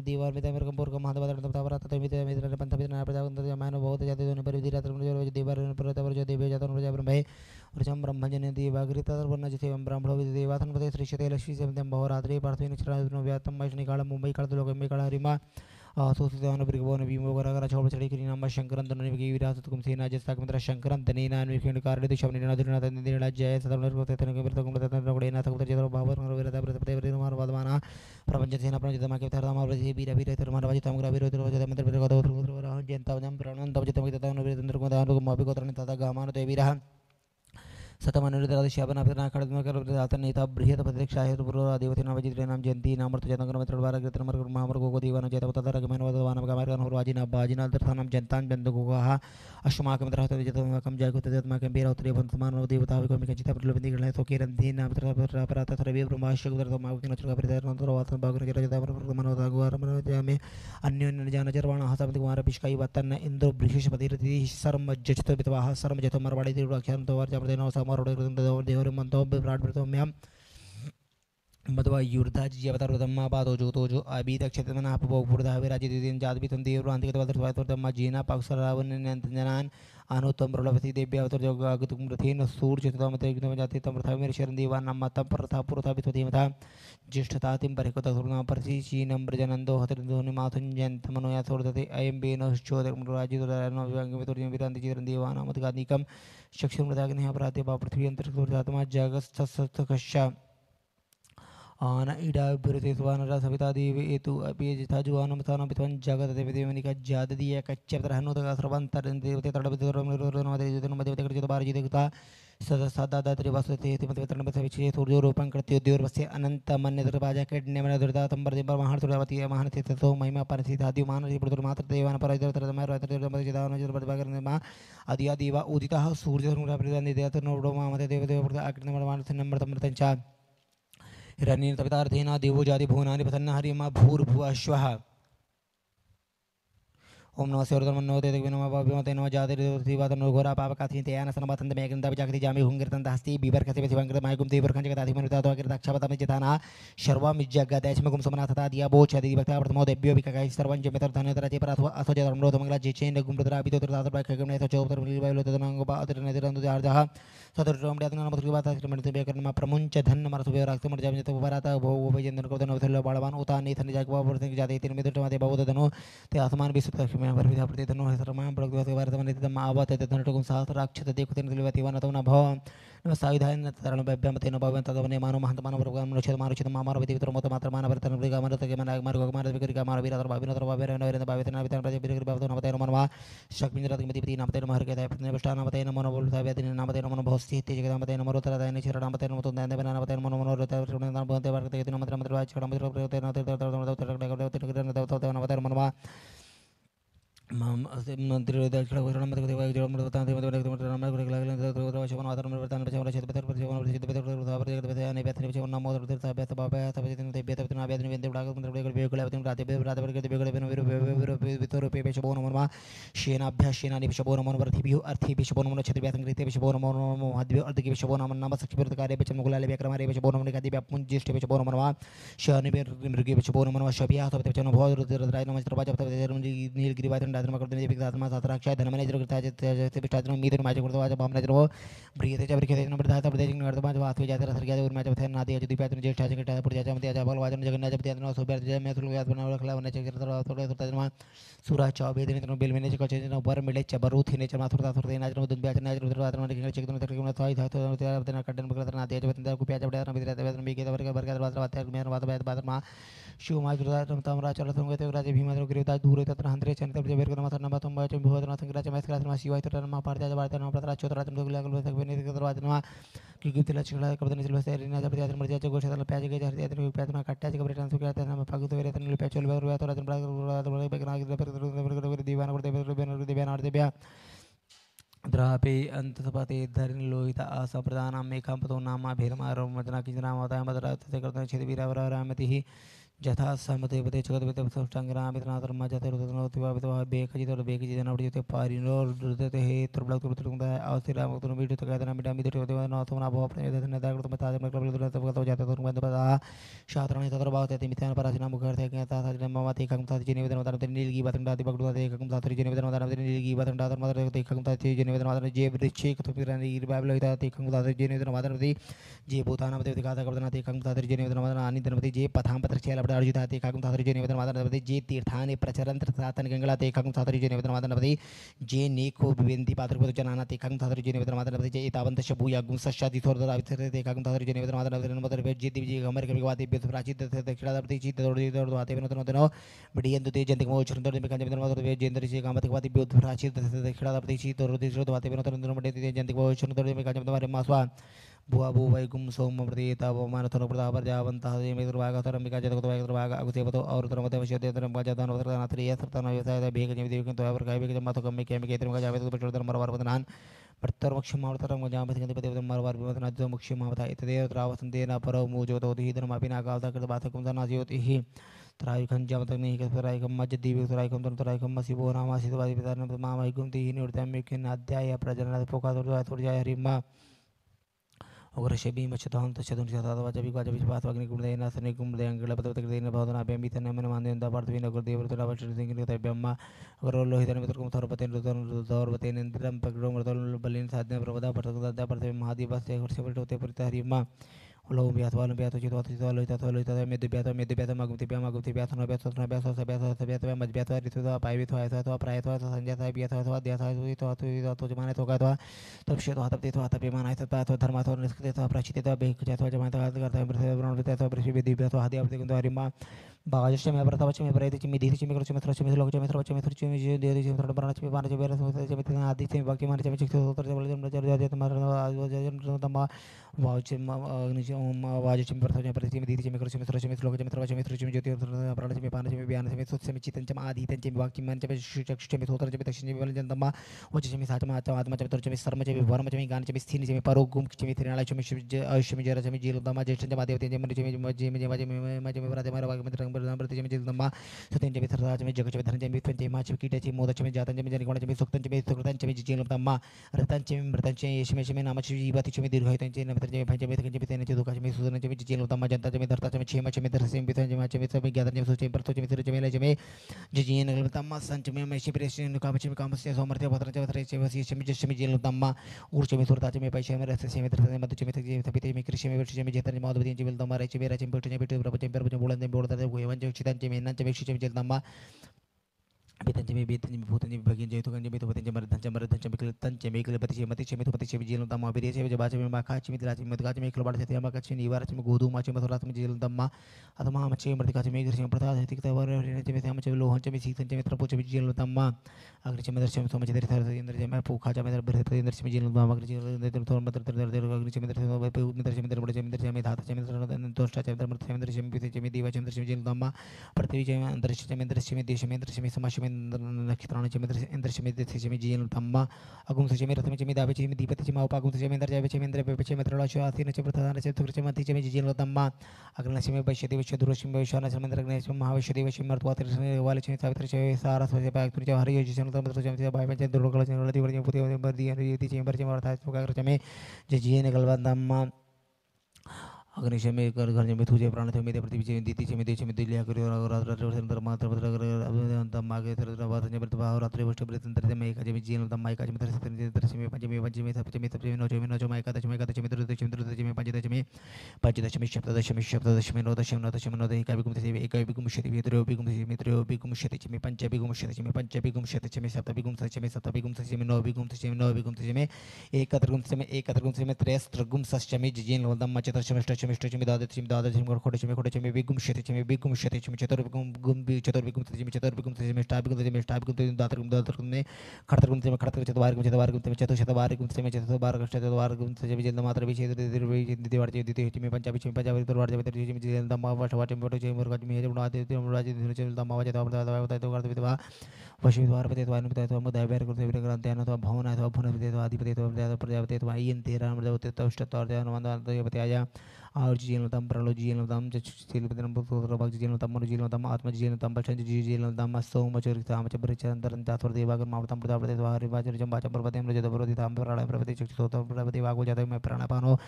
दीवार में तमर कंपोर का महादेव तत्र तत्र मित्र मित्र पंथमित्र प्रजावंत मानो बहुत जाति दोन परिधि तत्र जो देवर परतवर जो देव जातन प्रजा ब्रह्मे वृषम ब्रह्मजन दीवाग्रे तत्र वर्ण जिते ब्राह्मणो देवातन पते श्री शते लक्ष्मी सेवं बहुरात्रि पार्थिव निचरानो व्यातम वैष्णि काल मुंबई काल लोक में काल हरिमा आसोसितान ब्रिगवोन भीमोगरा छोड़ चढ़ी करी नाम शंकरं तननि की विरासत कुम सेना जस्ताक मित्र शंकरं तनेनान विखंड कार्य शमनि नादिना तनेना जय सदन को तन के मित्र कुम तन रोडे ना तक जदर बाबर विरता प्रते परिमार वादमाना प्रपंच सेना प्रपंच तमा के धर्म प्रति वीर वीर धर्म राज तम ग्रा वीर धर्म मंत्र प्रति गदो धर्म जंता जम प्रणन तम जतम के तन वीर तंत्र को दान को मापि को तरन तथा गामान ते वीर सतमनुराधश्यापना फिरना खड़दमकर नेता बृहत प्रत्यक्षाहेतु पूर्व देवती नाम जित्रे नाम जयंती नामर्थ जतंकर मित्र बारा कृतन मर महामर को दीवान जयत तथा रगमन वदवान गमारन होरवाजी ना बाजिना दर्थानम जनतान बंद को कहा अश्माक मित्र हत जतम कम जाय को तजतमा के बेरा उतरे बंतमान देवता को मिक चिता प्रलबंदी गणय तो केरन दिन नाम मित्र अपराध थरवे ब्रह्माशक दर्थ माव के नचर का प्रदान तो वासन बागर के राजा मर मनोदा गुआर मन में अन्य जान जरवाण हसमत कुमार पिशकाई वतन इंद्र बृहस्पति रति शर्म जचित बितवाह शर्म जतो मरवाड़ी देव आख्यान तो वार जबरदेनो देवर मंतो विराट प्रथम्याम मधवा युर्धा जीवतार प्रथमा बातो जो अभी क्षेत्र में आप भोग पुरधा विराजित दिन जात भी तुम देवर अंतिक तवतर तम्मा जीना पाक्षरावन नंतजनान अनुतम प्रलभति देव्य अवतर जो अगतुम रथेन सूर चितम तम जाति तम प्रथा मेरे शरण देवा नम तम प्रथा पुरथा वित्वति मथा ज्येष्ठता तिम परिको तथुर्ना परसि चीनम ब्रजनंदो हतरदोनि माथुन जंत मनोया थोरदते अयम बेनश्चोदर मुराजित राजनो विवांग वितुर्य विरांति चिरन देवा नामत गादिकम चक्षुर मृदाग्नि अपराधे बा पृथ्वी अंतरिक्षात्मा जगत सत्सकशा आना इडा बिरते सुवानरा सविता देवी एतु अपि जिथा जुवानम स्थानम पितवन जगत देवदेवनि का जाददी एक चैप्टर हनु तक सर्वंतर देवते तड़बितरम निर्वरण देवते मध्यते कर बार जितता सदा सदा दात्री वासुते मध्य तरण में विचय सूर्य रूपं कृत्य उद्योर वस्य अनंत मन्य दरवाजा केडने मन दुर्दा तंबर देव महान सुरवती महान थे तो महिमा परसि धादि मान पुत्र मात्र देवान पर इधर तरह में रात्र मध्य जिदान जर बदबागर ने मा आदि देवा उदिता सूर्य धर्म प्रदान देवते नोडो मा मध्य देव देव प्रदा अग्नि मनमान नंबर तमृतंचा हिरण्य तपितार्थेना देवो जाति भुवनानि प्रसन्न हरिमा भूर्भुवः स्वः ओम नमः सर्वधर्मन्नोते नमः भव्यमते नमः जाति देवतनो घोरा पापकाथि तेयान सनबतंद मेगंद विजागति जामि हुंगिरतंद हस्ति बिबर कसे शिवंकर मायकुम देवर खंज कदाधि मनुता तो अगर दक्षपतम चिताना शर्वम जगदैचमकुम समनाथता दिया बोच आदि भक्ता प्रथमो देव्यो विकाय सर्वं जमितर धनतरति परथो असोज धर्मरो मंगला जेचेन गुमृतरा बितो तरदातर बाखगम ने तो चौतर मिलबायलो तदनंग बा अतर ने तरंदु आर्जहा सदरम ड्यातन नमः कृपाता श्रीमंत बेकर्मा प्रमुंच धन मरसु बेराक्ष मर जामि तो बराता भो वैजंदन को दनो थल बाळवान उता ने थन जागवा वर्तन जाते तीन मित्र माते बाबू दनो ते आसमान विसुत में परविधा प्रति धनो सर्वमान प्रगति भारतमने तम आवत तदनटकुम सहस्र अक्षत देखुतेन दिलवति वनतोना भव सायुधान तरण बेब्यमते न भवंत तवने मानो महंत मानो प्रभुगाम नोचत मानो चित मारो विति वितर मत मात्र मान वर्तन प्रगा मानो तके मन मार को मार विकरि का मार वीर भाविनो तर भावेर नवेर भावेत न वितन प्रति विकरि भावतो नमते मनवा शक्मिंद्रत मति नामते नमः हरके दाय प्रतिने बष्टा नामते नमो न बोलता वेदिन नामते नमो भवस्ति तेज नामते नमो रोतर दाय निचर नामते नमो तो दाय बना नामते नमो नमो रोतर प्रभु नाम भवते वर्तते तेन मंत्र मंत्र वाच छड़ मंत्र प्रति नमते मनवा माम मंत्री दक्षिण घोषणा मत देवाय जड़ मत बताते मत नाम गुरु लागले तो शवन वातर में वर्तन बचाव क्षेत्र पेतर प्रचवन प्रसिद्ध पेतर प्रधावर जगत पेतर ने पेतर बचाव नाम मोदर तीर्थ बेत बाबा तब दिन ते बेत बिना बेत वेंदे उड़ा मंत्र बेगल बेगल बेत राते बेत राते बेगल बेगल बेन वीर वितर पे पेश बोन मनवा शेनाभ्यास सेना निश बोन मन वर्ति बिहु अर्थि बिश बोन मन क्षेत्र व्यातन कृते बिश बोन मन मध्य अर्ध के बिश बोन मन नाम सखी विरत कार्य बिच मुगलाले बेक्रम रे बिश बोन मन का दिव्य पुंज ज्येष्ठ बिश बोन मनवा शनि बेर मृगे बिश बोन मनवा शबिया तब बिच न भव रुद्र राय नमस्कार बाजा तब नीलगिरि वातन पिष्टात्मा कर्तने पिष्टात्मा सात्राक्षाय धनमने जगताय जते पिष्टात्मा मीते माचे करतो आज भावना जरो ब्रियते च ब्रियते न प्रदाता प्रदेश नर्दमा वास्वे जाते सरग्या और माचे पथन नादी अजदि प्यात्र ज्येष्ठा जगता पुरजा मते आज बल वाजन जगन्नाथ जपति न सोबर जय में सुलगात बना रखला वने चक्र थोड़े तनमा सुरा चौबे दिन न बेल में कचे न ऊपर मिले चबरू थिने च माथुरता थोड़े नाज न दुन ब्याच नाज रुद्र वात्र मन के चक्र न तक न थाई था तो न कटन बकरा नादी अजबति को प्याच बड़ा न बिदरा वेदन भी के वर्ग वर्ग वात्र वात्र मेर वात्र वात्र वात्र मा शिव मा गुरुदा तम राचल तुम गते राजे भीमद्र गिरिवता दूर तत्र हंत्रे चन तत्र बेर कर मात्र नम तुम बच भूतनाथ संग्राच मैस क्रास मा शिवाय तत्र नमा पारजा वार्ता न प्रत्र चोत्र तुम गुला गुल तक बेने तत्र वात्र मा की गिफ्ट लक्षण कबदन सिल से रिना जब यात्र मर्जा चो गोशा प्याज के जहर यात्र प्याज मा कट्टा के ब्रेटन सु कहते न पगु तो वेतन प्याज चल बर तो रतन बड़ा बेकना पर दीवाना करते बेन देबेन आर देबया द्रापे अंतसपते धरण लोहित असंप्रदान मेघापतो नामा भीरमा रोमजना किजना माता मदरा तते करते छेद वीरावर रामति जथा समते पते जगत संग्राम इतना धर्म जाते रुद्रनोतिवा बेखजित और बेखजित नवजित पारिनो रुद्रते हे तुरबलक तुरतुंदा अवसरा मक्तुन बीट तो कहते ना मिटा मिट तो न तो ना भव प्रयत न दाग तो मता में कबल दुरत तो जाते तो बंद पदा शास्त्रणी तत्र बावते मिथ्यान पराचना मुखर थे कहता था जन्म मते कम था जिने वेदन उदार नीलगी बतंडा दि पगडुआ दे कम था जिने वेदन उदार नीलगी बतंडा तर मदर ते कम था जिने वेदन उदार जे वृक्षे तो पिरानी बाबल होता ते कम था जिने वेदन उदार दी जे भूताना मते दिखाता कबदना ते कम था जिने वेदन उदार अनि धनपति जे पथाम पत्र चेला अर्जुता ते काकुम साथरी जे निवेदन वादन नपति जे तीर्थाने प्रचरंत सातन गंगला ते काकुम साथरी जे निवेदन वादन नपति जे नेको विवेंती पात्र को जनाना ते काकुम साथरी जे निवेदन वादन नपति जे इतावंत शबुया गुम सशादि थोर दर अवितर ते काकुम साथरी जे निवेदन वादन नपति नमतर पे जे दिवजी गमर के वादे बेस प्राचित ते दक्षिणा नपति चित दौड़ दौड़ वाते बिनो तनो बडियन ते जंतिक मो चरंदर में कांज बिनो वादन जेंदर जे कामत के वादे बेस प्राचित ते दक्षिणा नपति चित दौड़ दौड़ वाते बिनो तनो बडे ते जंतिक मो चरंदर में कांज बिनो मासवा बुआ बु वैकुम सोम प्रतीता मान थन प्रताप जावंत हे मेदर भाग तरम का जगत भाग भाग अगुसेवतो और तरम ते वशते तरम का जदान वतर नात्रिय सरतन व्यवसाय भेग जमी देव तो अवर काय भेग मत कम के तरम का जावे तो पेट्रोल तरम मरवार बदनान प्रतर मुख्य मावर तरम जाम बत पते मरवार बदनान जो मुख्य मावता इतदेव त्रावसन देना पर मुजो तो ही धर्म अपिना का कर बात कुम तना ज्योति ही त्रायकं जावत नहीं के त्रायकं मज दिव्य त्रायकं तर त्रायकं मसिबो नामा सिद्वादि पितान मा वैकुंठ ही निवृत्तम के अध्याय प्रजनन पोका तो जय हरिमा और शबी मचतां तशदुन जतावा जबी का जबी बात अग्नि गुण देना सने गुण दे अंगल पदवत देना भावना बेमी तने मन मान देना पार्थ विन गुर देव तरा वचन सिंह ने ब्रह्मा और लोहित ने मित्र को थरपते दौरवते निंद्रम पगड़ो मृदल बलिन साधने प्रवदा पटदा परते महादेव से वर्ष पटोते परित हरिमा लोम ब्याथवाल ब्याथ चितो चितो लोहित में दिव्यात मगुति ब्याथ न ब्याथ न ब्याथ सब्याथ मज ब्याथ ऋतुदा पायवित है तो प्रायत संजय था ब्याथ तो अध्याथ तो जमाने तो का तब शेतो हाथ ते तो हाथ पे माना था तो धर्म तो निष्कृत तो प्राचित तो बेक तो जमाने तो करता है ब्रह्म तो पृथ्वी दिव्य तो हादि आपते को हरिमा बागश में प्रतापच में प्रयति चिमि धीति चिमि क्रच में थ्रच में लोक में थ्रच में थ्रच में जे देति चिमि थ्रच बरच में बारच बेर चिमि आदि चिमि बाकी मार चिमि चिक तो तर जबल जम जर जत मार जन तमा वाच अग्नि ओम वाज चिमि प्रताप में प्रति चिमि धीति चिमि क्रच में थ्रच में लोक में थ्रच में थ्रच में ज्योति प्राण चिमि पान चिमि ब्यान चिमि सुत चिमि चितन चिमि आदि चिमि बाकी मन चिमि चक्षु चिमि थोतर चिमि दक्षिण चिमि बल जन तमा वच चिमि साच मा आत्मा चिमि तर चिमि सर्म चिमि वर्म चिमि गान चिमि स्थिन चिमि परो गुम चिमि त्रिनाला चिमि आयुष्य चिमि जर चिमि जील तमा ज्येष्ठ चिमि देवते चिमि चिमि चिमि चिमि प्राते मार वाग मित्र प्रति चिमि मा सतेन चिमि थरराज चिमि जगच धन चिमि पंचे मा चिमि कीट चिमि मोद चिमि जातन चिमि जनिकोण चिमि सुक्तन चिमि सुकृतन चिमि जील तमा रतन चिमि मृतन चिमि यशमे चिमि नाम चिमि जीवति चिमि दीर्घायुतन चिमि नमतर चिमि पंचे मित्र चिमि तेन चिदुका चिमि सुदन चिमि जील तमा जनता चिमि धरता चिमि क्षेम चिमि धर चिमि पितन चिमि चिमि सभी ज्ञातन चिमि सुचिमि परतो चिमि थिर चिमि ले चिमि जीन गल तमा सन चिमि मैशि प्रेशन नुका चिमि कामस्य सोमर्त्य भद्र चिमि चिमि चिमि चिमि जील तमा ऊर चिमि सुरता चिमि पैसे में रस चिमि धर मत चिमि चिमि चिमि कृषि में चिमि जेतन माधवती चिमि तमा रे चिमि चिमि पिट चिमि पिट प्रपंच पर बोलन चिमि बोलता गोयवन चितन चिमि नन चिमि चिमि जील तमा बेतंचमी बेतंचमी भूतंचमी भगिन जयतु गंजमी तो बतंचमी मरधंचमी किलतंचमी किलपतिचमी मतिचमी तो पतिचमी जीलन तम्मा बिरेचमी जबाचमी माखाचमी दिलाचमी मदगाचमी किलबाडचमी यमकाचमी निवारचमी गोधूमाचमी मथुराचमी जीलन तम्मा अतमा मचमी मर्दिकाचमी गिरचमी प्रताचमी तवरचमी तमचमी लोहंचमी सीतंचमी त्रपोचमी जीलन तम्मा अग्निचमी दर्शमी सोमचमी दर्शमी पोखाचमी दर्शमी जीलन तम्मा अग्निचमी अग्निचमी दर्शमी दर्शमी धातचमी दोष्टाचमी दर्शमी दर्शमी पितचमी दीवाचमी दर्शमी जीलन तम्मा पृथ्वीचमी दर्शमी देशमी दर्शमी समाशमी नक्षत्राणि चिमि इंद्रचिमि दिथिचिमि जीन तम्मा अगुंसचिमि रथमिचिमि दाविचिमि दीपतिचिमि उपागुंसचिमि इंद्रजयचिमि इंद्रपेपचिमि त्रळाचो आसीनचि प्रधानचि तुकृचिमि जीन तम्मा अग्नचिमि वैश्यदेवस्य दुरचिमि वैश्वानचिमि इंद्रग्नेचिमि महावैश्यदेवचिमि मर्त्वातिरचिमि वालिचिमि सावित्रिचिमि सारस्वती पाक्तुरिचिमि हरियोचिमि तमत्रचिमि भाइपंच दुर्गलचिमि रतिवर्चिमि पुतिचिमि बर्दियचिमि यतिचिमि वर्चिमि अर्थात् सुखाग्रचिमि जीन गलवन्दम्मा अग्निशमे कर घर में तुझे प्राण थे मेरे पृथ्वी से दीति से मेरे देश में दिलिया करो रात्र रात्र मात्र अंत मागे रात्र प्रतिभा रात्रि वष्ट प्रतंत्र से मैं काज में जीवन तम माय काज में दर्शन में पंचमी पंचमी सप्तमी सप्तमी नवमी माय का दशमी दशमी पंचदशमी पंचदशमी सप्तदशमी नवदशमी नवदशमी एकाविकुंशति वित्रयोविकुंशति पंचविकुंशति सप्तविकुंशति नवविकुंशति एकत्रगुंशति त्रयस्त्रगुंशति जिन लवदम चतुर्शमिष्टचमी द्वादशमी खोटचमी विगुंशति चतुर्विकुंशति और जीनतम प्रलो जीनतम चीलपतम पुत्रभग जीनतम मनुजीनतम आत्मजीनतम पशंज जीनतम सोमचरिताम चबरिचंतरं ताथुर देवागर मावतम प्रदापदेवारि वाचरजम वाचम प्रपतिम रजतपरोदिताम प्रलय प्रपति चक्षुतोतम प्रपति वागो जातः में प्राणापानो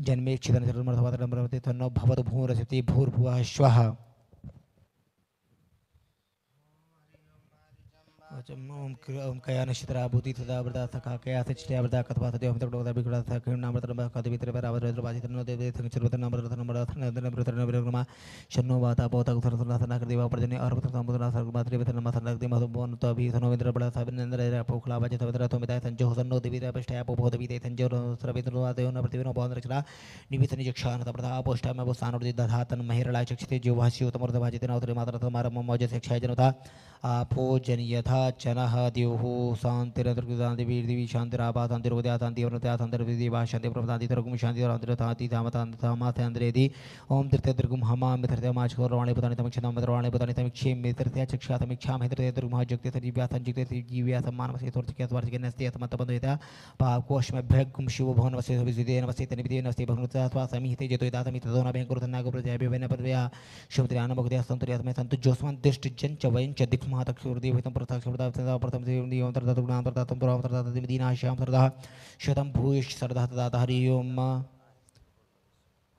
जन्मे क्षिदन चरमर्थवातरं प्रपति तन्नो भवतु भूरसति भूर्भुवः स्वः ओम कया नक्षत्रा भूति तदा वरदा सखा कया सचिया वरदा कथवा सदेव तक डोदा बिगड़ा था कि नाम रत्न कद भीतर पर आवर रत्न बाजी तनो देव संग चरवत नाम रत्न बड़ा रत्न रत्न विरमा शनो वाता पोता कुथर सना कर देवा प्रजने और पत समुद्र सर्ग मात्रे वेतन मसन रख दे मधु बोन तो अभी सनो विंद्र बड़ा साबिन नंदर रे पोखला बाजे तवदर तो मिताय संजो हसनो देवी रे पष्टया पो बहुत बीते संजो सर्वेन्द्र वाते न प्रतिविनो बोन रचना निवितनि जक्षान तप्रदा पोष्टा में वो सानोर दे दधातन महिरला चक्षते जो भासी उतमर्द भाजिते नवतरे मातर तमार मौज से क्षय जनता आपो जन यथा चनः द्योः शांतिरन्तर्गतान्ति वीर्दिवि शान्तिरापा शान्तिरोदया शान्तिवृत्या शान्तिर्विदिवा शान्तिप्रपदान्तिरगुं शान्तिरान्तिरताति धामतामाथेन्द्रेति ओम तृतीयदुर्गुं हमामि तृतीयमाचकोरवाणि पुतानि तमिक्षतां मद्रवाणि पुतानि तमिक्षेमि तृतीया चक्षा तमिक्षामि तृतीयदुर्गुं जगते तजीव्या संजिते जीव्या सम्मानवसे तोर्चिकेतवार्चिके नस्ति यतमतबन्धयता पाकोष्मभ्यगुं शिवो भवनवसे विजितेन वसे तनिविदेन वसे भवनता स्वा समिहिते जेतोयता समितदो न भेङ्कुरुतन्नागो प्रजाभ्यवेन पदव्या शुभत्र्यानमगदया सन्तुर्यात्मे सन्तु जोस्मन् दुष्टजन च वयं च दिक् महातक्षुर्देवहितं प्रथक्षुर्दा प्रथम देवन्तर्ततुग्नान्तर्ततं पुरान्तर्ततमिदीनाश्यां सरदा शतं भूयिष् सरदा तदा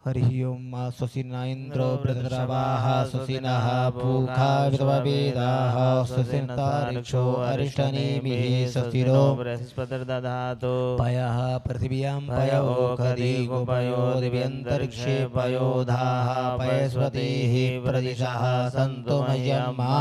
हरि ओम स्वसिना इन्द्रो बृहद्रवाः स्वसिनः पूखा विद्ववेदाः स्वसिन्तारिक्षो अरिष्टनेमिः स्वस्तिरो बृहस्पतिर्दधातु पयः पृथिव्यां पयोखदि गोपयो दिव्यन्तरिक्षे पयोधाः पयस्वतीः प्रदिशः सन्तु मह्यन्मा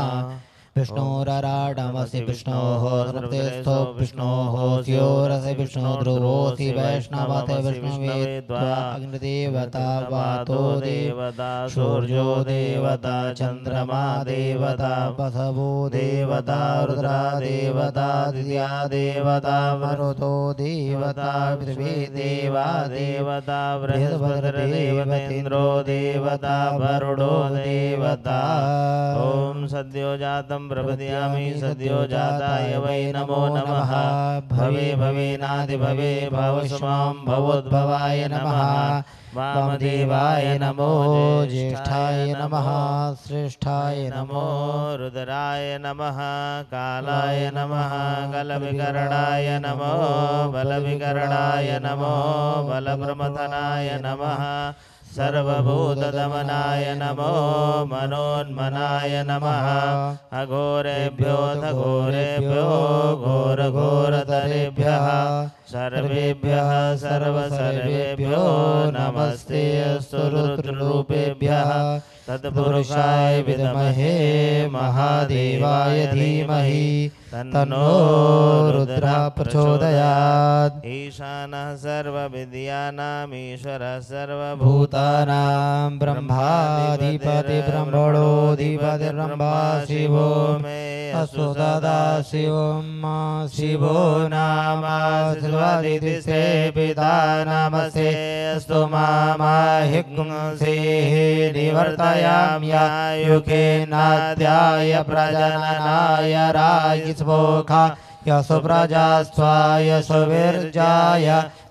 विष्णोराडामसि विष्णोः तृप्तिस्थो विष्णोः स्योरसि विष्णु ध्रुवोऽसि वैष्णवते विष्णुवेद्वा अग्निदेवता वातो देवता सूर्यो देवता चन्द्रमा देवता वसवो देवता रुद्रा देवता दित्या देवता मरुतो देवता पृथ्वी देवा देवता बृहस्पतिर्देवतेन्द्रो देवता वरुणो देवता ओम सद्यो जातम् प्रपद्यामि सद्यो जाताय वै नमो नमः भवे भवेनादि भवे भवस्मां भवोद्भवाय नमः वामदेवाय नमो ज्येष्ठाय नमः श्रेष्ठाय नमो रुद्राय नमः कालाय नमः कलविकरणाय नमो बलविकरणाय नमो बलप्रमथनाय नमः सर्वभूतदमनाय नमो मनोन्मनाय नमः अघोरेभ्यो घोरेभ्यो घोरघोरतरेभ्यः सर्वेभ्यः सर्वसर्वेभ्यो नमस्ते अस्तु रुद्ररूपेभ्यः तत्पुरुषाय विद्महे महादेवाय धीमहि तन्नो रुद्रः प्रचोदयात् ईशानः सर्वविद्यानाम् ईश्वरः सर्वभूतानां ब्रह्माधिपति ब्रह्मणोऽधिपति ब्रह्मा शिवो मे अस्तु सदा शिवं शिवो नाम शिवादितिसे पिता नमस्ते अस्तु मामाहिंसेः निवर्तयाम्यायुखे नाद्याय प्रजननाय राजस्वोखा यशो प्रजास्त्वाय सुविर्जाय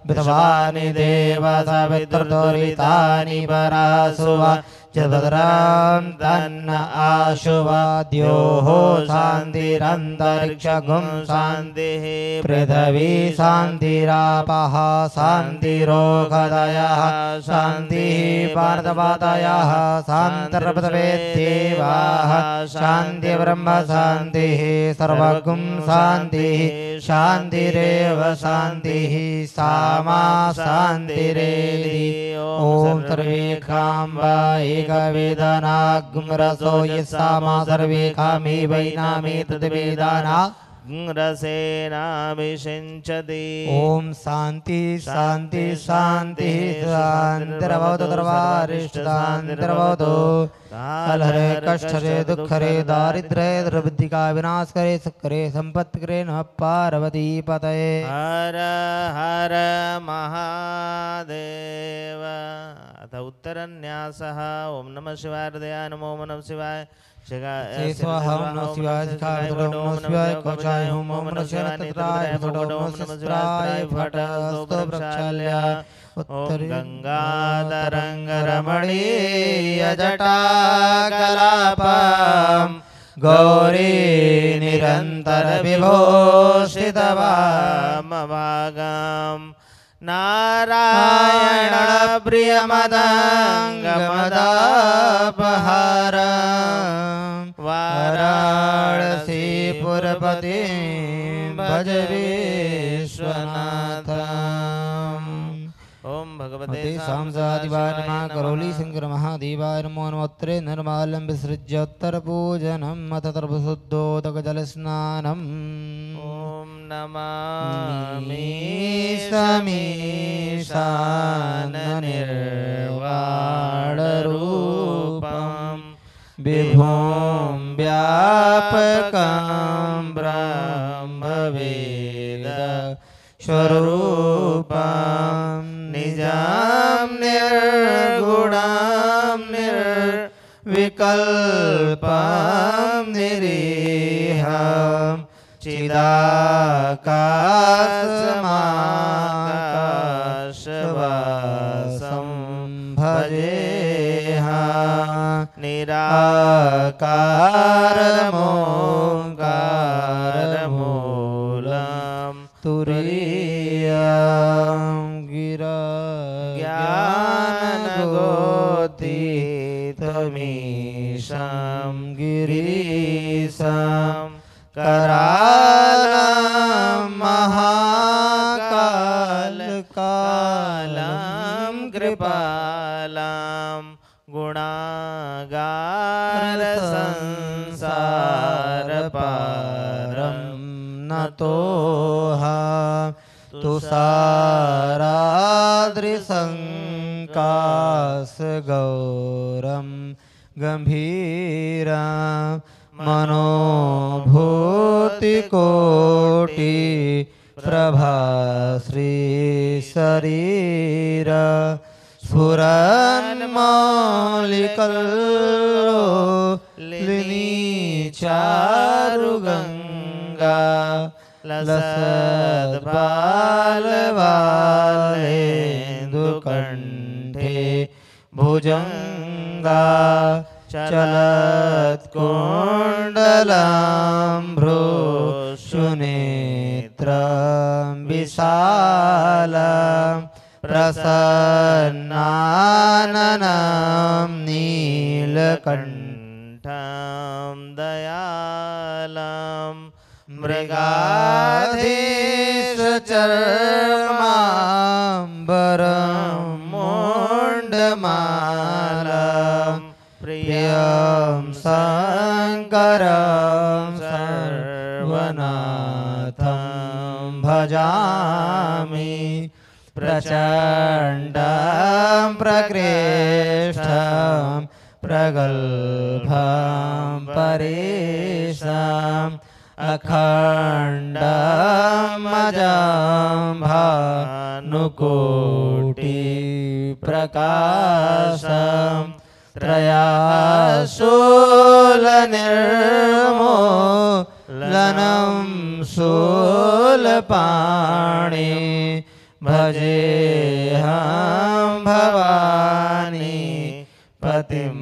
विद्वानि देव सवितुर्दुरितानि परासुव चिद्भद्रां तन्न आशुवाद्योः शान्तिरन्तरिक्षगुं शान्तिः पृथिवी शान्तिरापः शान्तिरोगदयः शान्तिः पार्थपातयः शान्तिर्पृथिवीदेवाः शान्तिर्ब्रह्म शान्तिः सर्वगुं शान्तिः शान्तिरेव शान्तिः सामा शान्तिरेधि ॐ सर्वे काम्बा एकवेदनाग्रसो यस्सामा सर्वे कामे वैनामे तद्वेदाना रसेनाभिषिञ्चति ॐ शान्ति शान्ति शान्ति शान्तिर्भवतु सर्वारिष्टशान्तिर्भवतु कलहरे कष्टरे दुःखरे दारिद्र्ये दुर्बुद्धिका विनाश करे सुखरे संपत्ति करे नमः पार्वती पतये हर हर महादेव। अथ उत्तरन्यासः ओम नमः शिवाय हृदयाय नमो नमः शिवाय स्वाहा ओम नमः शिवाय शिखाय ओम नमः शिवाय कवचाय ओम नमः शिवाय तत्राय ओम नमः शिवाय फट स्तो प्रक्षाल्य ओम गंगाधरंगरमणीय जटाकलापं गौरी निरंतर विभूषितवामभागं नारायण प्रियमदङ्गमदापहारं वाराणसीपुरपतिं भज विश्वनाथम्। ओम भगवते सांसादिवाय नमः करोली शंकर महादेवाय नमो नमोत्तरे निर्माल्यं विसृज्य उत्तरपूजनम् अथ सर्वशुद्धोदकजलस्नानम् ओम नमामि समीशाननिर्वाणरूपं विभुं व्यापकं ब्रह्मवेद स्वरूपं निजं निर्गुणं निर्विकल्पं निरीहं चिदाकाशमाकाशवासं भजेऽहं निराकारमोङ्कारमूलं तुरीयं गिरा ज्ञानगोतीतमीशं गिरीशं करालं महाकालकालं कृपालं गुणागारसंसारपारं नतोऽहं तुषाराद्रिसङ्कासगौरं गम्भीरं मनोभूतिकोटि प्रभाश्रीशरीर स्फुरन्मौलिकल्लोलिनी चारुगङ्गा लसद्बालवालेन्दुकण्ठे भुजङ्गा चलत्कुण्डलं भ्रूशुनेत्रं विशालं प्रसन्नाननं नीलकण्ठं दयालं मृगाधीशचर्माम्बरं मुण्डमालं प्रियं शङ्करं सर्वनाथं भजामि प्रचण्डं प्रकृष्टं प्रगल्भं परेशम् अखण्डमजं भानुकोटिप्रकाशं त्रयाशूलनिर्मूलनं शूलपाणि भजेऽहं भवानी पतिं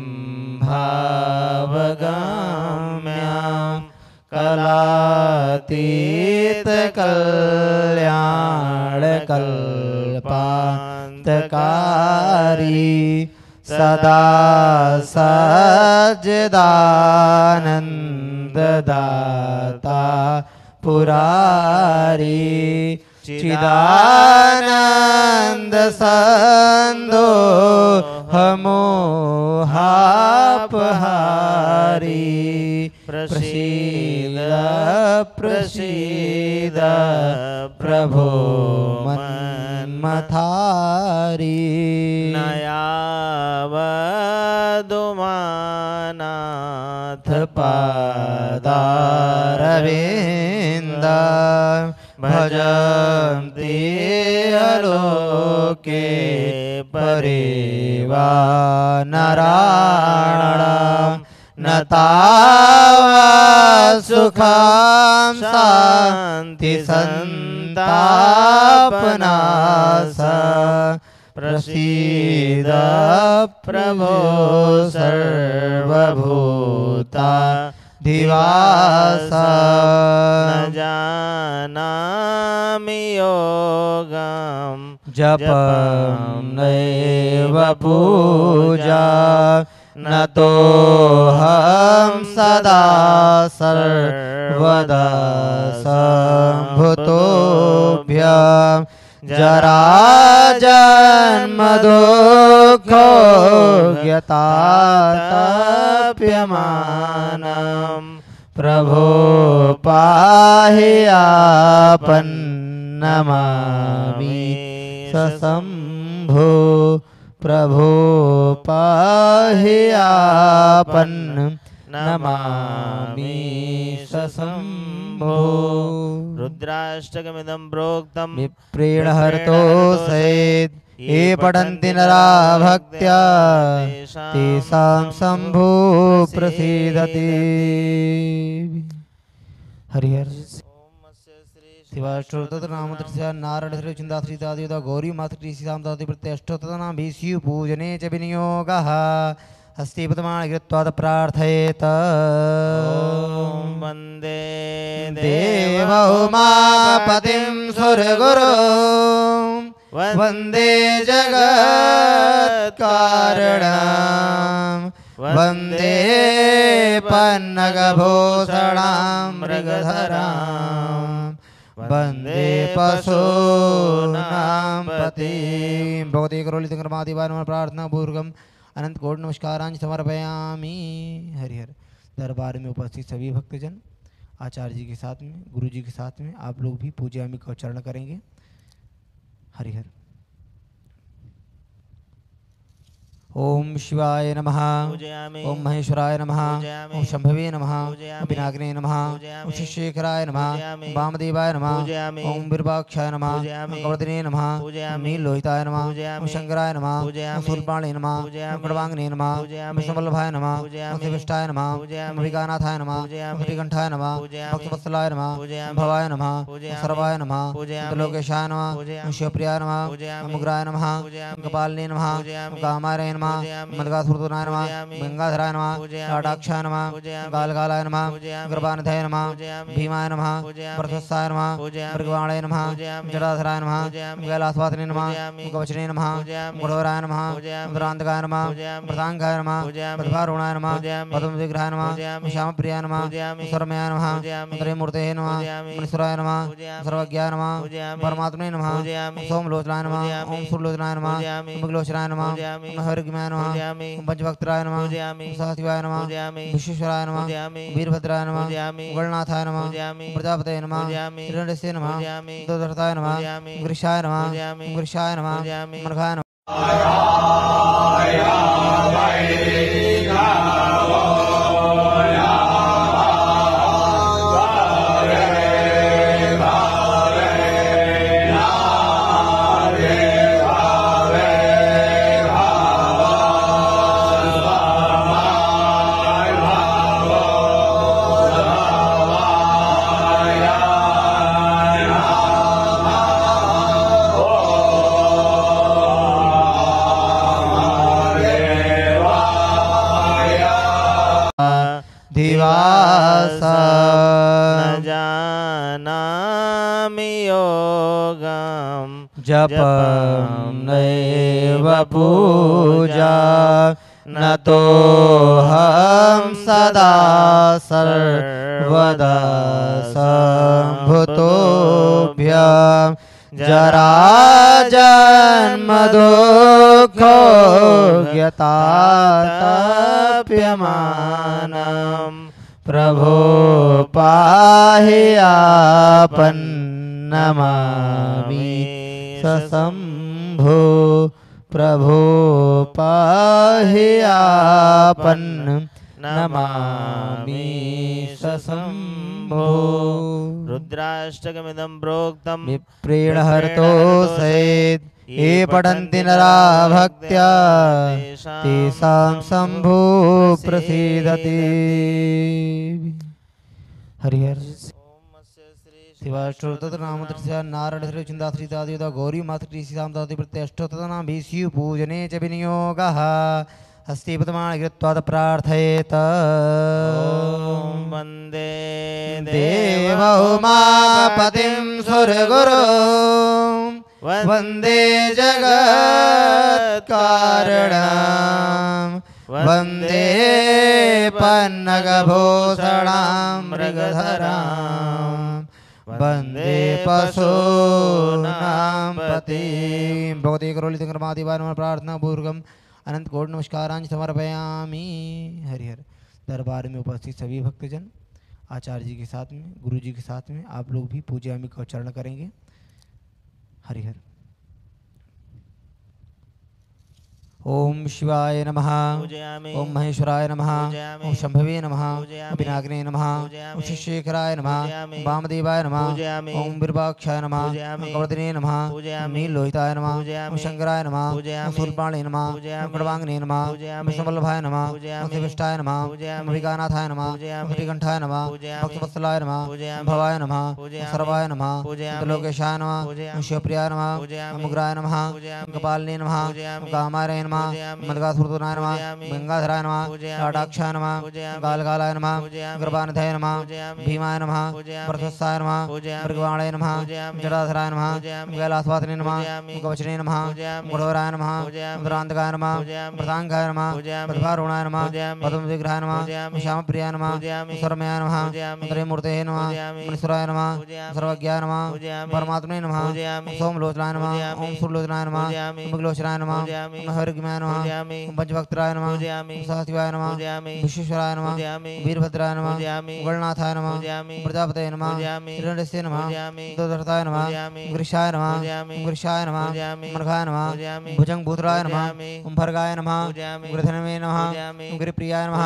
पतित कल्याण कल्पांतकारी सदा सज्जदानंद दाता पुरारी चिदानंद संदो हमोहापहारी प्रसीद प्रसीद प्रभो मन्मथारी नयावदुमानाथ पादारविन्द भजन्ति अलोके परेवा नराणाम् न तावा सुखं शान्ति सन्तापनाश प्रसीद प्रभो सर्वभूता दिवास न जानामि योगं जपं नैव पूजा न तो हम सदा सर्वदा संभूतोभ्यं जरा जन्म दुःखो ज्ञाताप्यमानं प्रभो पाहि आपन्नमामि सशम्भो प्रभो पाहि आपन्नमामि सशम्भो रुद्राष्टकमिदं प्रोक्तं विप्रेण हरतो सैत् ये पठन्ति नरा भक्त्या तेषां शम्भो प्रसीदति हरिहर शिवाष्टोत्तरनामोत्तरस्य नारायणश्री चिन्ताश्रीतादियुता गौरी मातृ सीतां दाति प्रत्यष्टोत्तरनाम भीष्यु पूजने च विनियोगः हस्ते पद्माणि कृत्वा प्रार्थयेत वन्दे देव उमापतिं सुरगुरुं वन्दे जगत्कारणं वन्दे पन्नगभूषणां मृगधरां वन्दे पशूनां पतिं भगवते करोलितङ्करमादिवारं प्रार्थना पूर्वकम् अनंत कोटि नमस्कारांजलि समर्पयामि। हरिहर दरबार में उपस्थित सभी भक्तजन आचार्य जी के साथ में गुरु जी के साथ में आप लोग भी पूज्यामि का उच्चारण करेंगे। हरिहर ओम शिवाय नमः, ओम महेश्वराय नमः, ओम शंभवे नमः, ओम पिनाकिने नमः, ओम शिवशेखराय नमः, ओम वामदेवाय नमः, ओम विरूपाक्षाय नमः, ओम कवर्धिने नमः, ओम नीललोहिताय नमः, ओम शंकराय नमः, ओम शूलपाणे नमः, ओम खड्वांगने नमः, ओम विष्णुवल्लभाय नमः, ओम शिविष्टाय नमः, ओम विकानाथाय नमः, ओम श्रीकंठाय नमः, भक्तवत्सलाय नमः, ओम भवाय नमः, ओम सर्वाय नमः, ओम त्रिलोकेशाय नमः, ओम शिवप्रियाय नमः, ओम उग्राय नमः, ओम कपालिने नमः, ओम कामाय नमः, मदगासुरनाय नमः, गंगाधराय नमः, लाटाक्षाय नमः, गालगालाय नमः, गर्भानधाय नमः, भीमाय नमः, प्रथस्साय नमः, मृगवाणाय नमः, जटाधराय नमः, कैलासवासिने नमः, कवचने नमः, गुणवराय नमः, उदरांतकाय नमः, प्रतांगाय नमः, पद्मारुणाय नमः, पद्मविग्रहाय नमः, श्यामप्रियाय नमः, सर्वमयाय नमः, त्रयमूर्तये नमः, मनीश्वराय नमः, सर्वज्ञाय नमः, परमात्मने नमः, सोमलोचनाय नमः, ओम सूर्यलोचनाय नमः, मृगलोचनाय नमः, हरिज्ञाय नमः, पंचभक्तराय नमः, सहशिवाय नमः, विश्वेश्वराय नमः, वीरभद्राय नमः, गणनाथाय नमः, प्रजापतये नमः, हिरण्यस्य नमः, दशरथाय नमः, वृषाय नमः, वृषाय नमः, मर्घाय नमः। जानामि योगं जपं नैव पूजा न तोऽहं सदा सर्वदा सम्भूतोऽभ्यं जराजन्म दुःखो ज्ञातातप्यमानं प्रभो पाहि आपन्नमामि सशम्भो प्रभो पाहि आपन्नमामि सशम्भो रुद्राष्टकमिदं प्रोक्तं विप्रेण हर्तो सहित ये पठन्ति नरा भक्त्या तेषां शम्भो प्रसीदति। हरिहर शिवाष्टोत्तर नाम तस्य नारायण श्री चिंता श्री दादिदा गौरी मातृ श्रीराम दादि प्रत्यष्टोत्तर नाम भीष्यु पूजने च विनियोगः हस्ति पद्माणि कृत्वा प्रार्थयेत। ॐ वन्दे देवउमापतिं सुरगुरुं वन्दे जगत्कारणं वन्दे पन्नगभूषणां मृगधरां वन्दे पशूनां पतिं। भगवते करोलितङ्करमादिवारं प्रार्थना पूर्वकम् अनंत कोटि नमस्कारांजलि समर्पयामि। हरिहर दरबार में उपस्थित सभी भक्तजन आचार्य जी के साथ में गुरु जी के साथ में आप लोग भी पूज्यामि का उच्चारण करेंगे। हरिहर ओम शिवाय नमः, ओम महेश्वराय नमः, ओम शंभवे नमः, ओम पिनाकिने नमः, ओम शिवशेखराय नमः, ओम वामदेवाय नमः, ओम विरूपाक्षाय नमः, ओम कवर्धिने नमः, ओम नीललोहिताय नमः, ओम शंकराय नमः, ओम शूलपाणे नमः, ओम खड्वांगने नमः, ओम विष्णुवल्लभाय नमः, ओम शिविष्टाय नमः, ओम विकानाथाय नमः, ओम श्रीकंठाय नमः, भक्तवत्सलाय नमः, ओम भवाय नमः, ओम सर्वाय नमः, ओम त्रिलोकेशाय नमः, ओम शिवप्रियाय नमः, ओम उग्राय नमः, ओम कपालिने नमः, ओम कामाय नमः, मदगासुरनाय नमः, गंगाधराय नमः, लाटाक्षाय नमः, गालगालाय नमः, गर्भानधाय नमः, भीमाय नमः, प्रथस्साय नमः, मृगवाणाय नमः, जटाधराय नमः, कैलासवासिने नमः, कवचने नमः, गुणवराय नमः, उदरांतकाय नमः, प्रतांगाय नमः, पद्मारुणाय नमः, पद्मविग्रहाय नमः, श्यामप्रियाय नमः, सर्वमयाय नमः, त्रयमूर्तये नमः, मनीश्वराय नमः, सर्वज्ञाय नमः, परमात्मने नमः, सोमलोचनाय नमः, ओम सूर्यलोचनाय नमः, मृगलोचनाय नमः, हरिग्माय नमः, पंचभक्तराय नमः, सहशिवाय नमः, विश्वेश्वराय नमः, वीरभद्राय नमः, गणनाथाय नमः, प्रजापतये नमः, हिरण्यस्य नमः, दोधर्ताय नमः, वृषाय नमः, वृषाय नमः, मर्घाय नमः, भुजंगभूतराय नमः, भर्गाय नमः, गृधनवे नमः, गिरिप्रियाय नमः,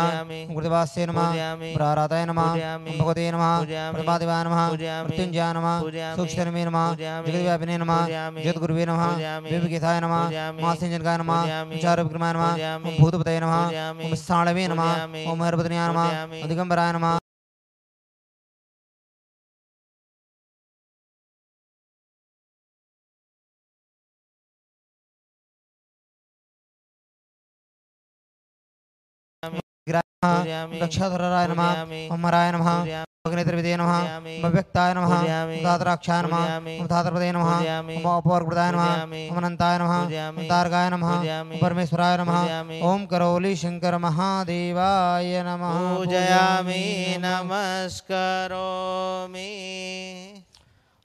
गुरुदेवास्य नमः, प्राराताय नमः, भगवते नमः, प्रभादेवाय नमः, मृत्युंजयाय नमः, सूक्ष्मवे नमः, जगद्व्यापिने नमः, जगद्गुरुवे नमः, विवेकिताय नमः, महासिंजनकाय नमः, चारुविक्रमाय नमः, ओम भूतपतये नमः, ओम साणवे नमः, ओम हरपत्न्याय नमः, दिगंबराय नमः, दक्षाधराय नमः, ओम हराय नमः, अग्नेत्रविदे नमः, व्यक्ताय नमः, धातराक्षाय नमः, धातरपदे नमः, अपवर्गृताय नमः, ओम अनंताय नमः, तारकाय नमः, परमेश्वराय नमः, ओम करौली शंकर महादेवाय नमः। पूजयामि नमस्करोमि।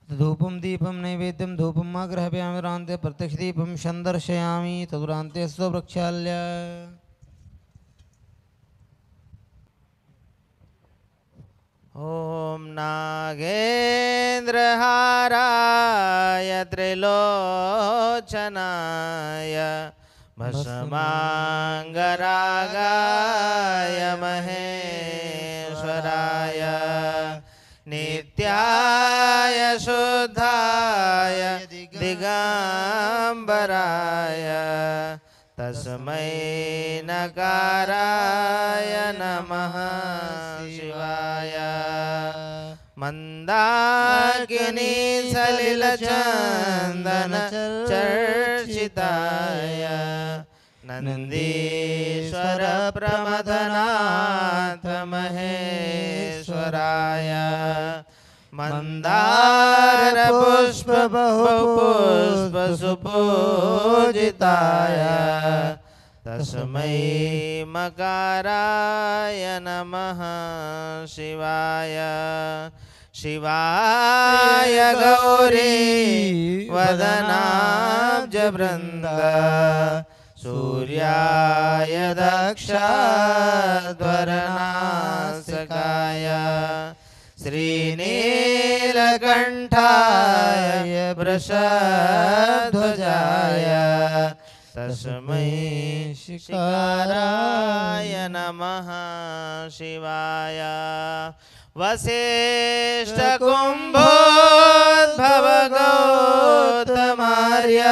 धूपं दीपं नैवेद्यं धूपम् आग्रहयामि रान्ते प्रत्यक्षदीपं सन्दर्शयामि तदुरान्ते स्वप्रक्षाल्य। ॐ नागेन्द्रहाराय त्रिलोचनाय भस्माङ्गरागाय महेश्वराय नित्याय शुद्धाय दिगंबराय तस्मै नकाराय नमः शिवाय। मंदाकिनी सलिलचंदन चर्चिताय नंदीश्वर प्रमथनाथ महेश्वराय मंदार पुष्प बहुपुष्प सुपूजिताय तस्मै मकाराय नमः शिवाय शिवाय गौरी वदनाब्जवृन्द सूर्याय दक्षाध्वरनासिकाय श्रीनीलकण्ठाय वृषध्वजाय तस्मै शिकाराय नमः शिवाय वसिष्ठकुम्भोद्भव गौतमार्य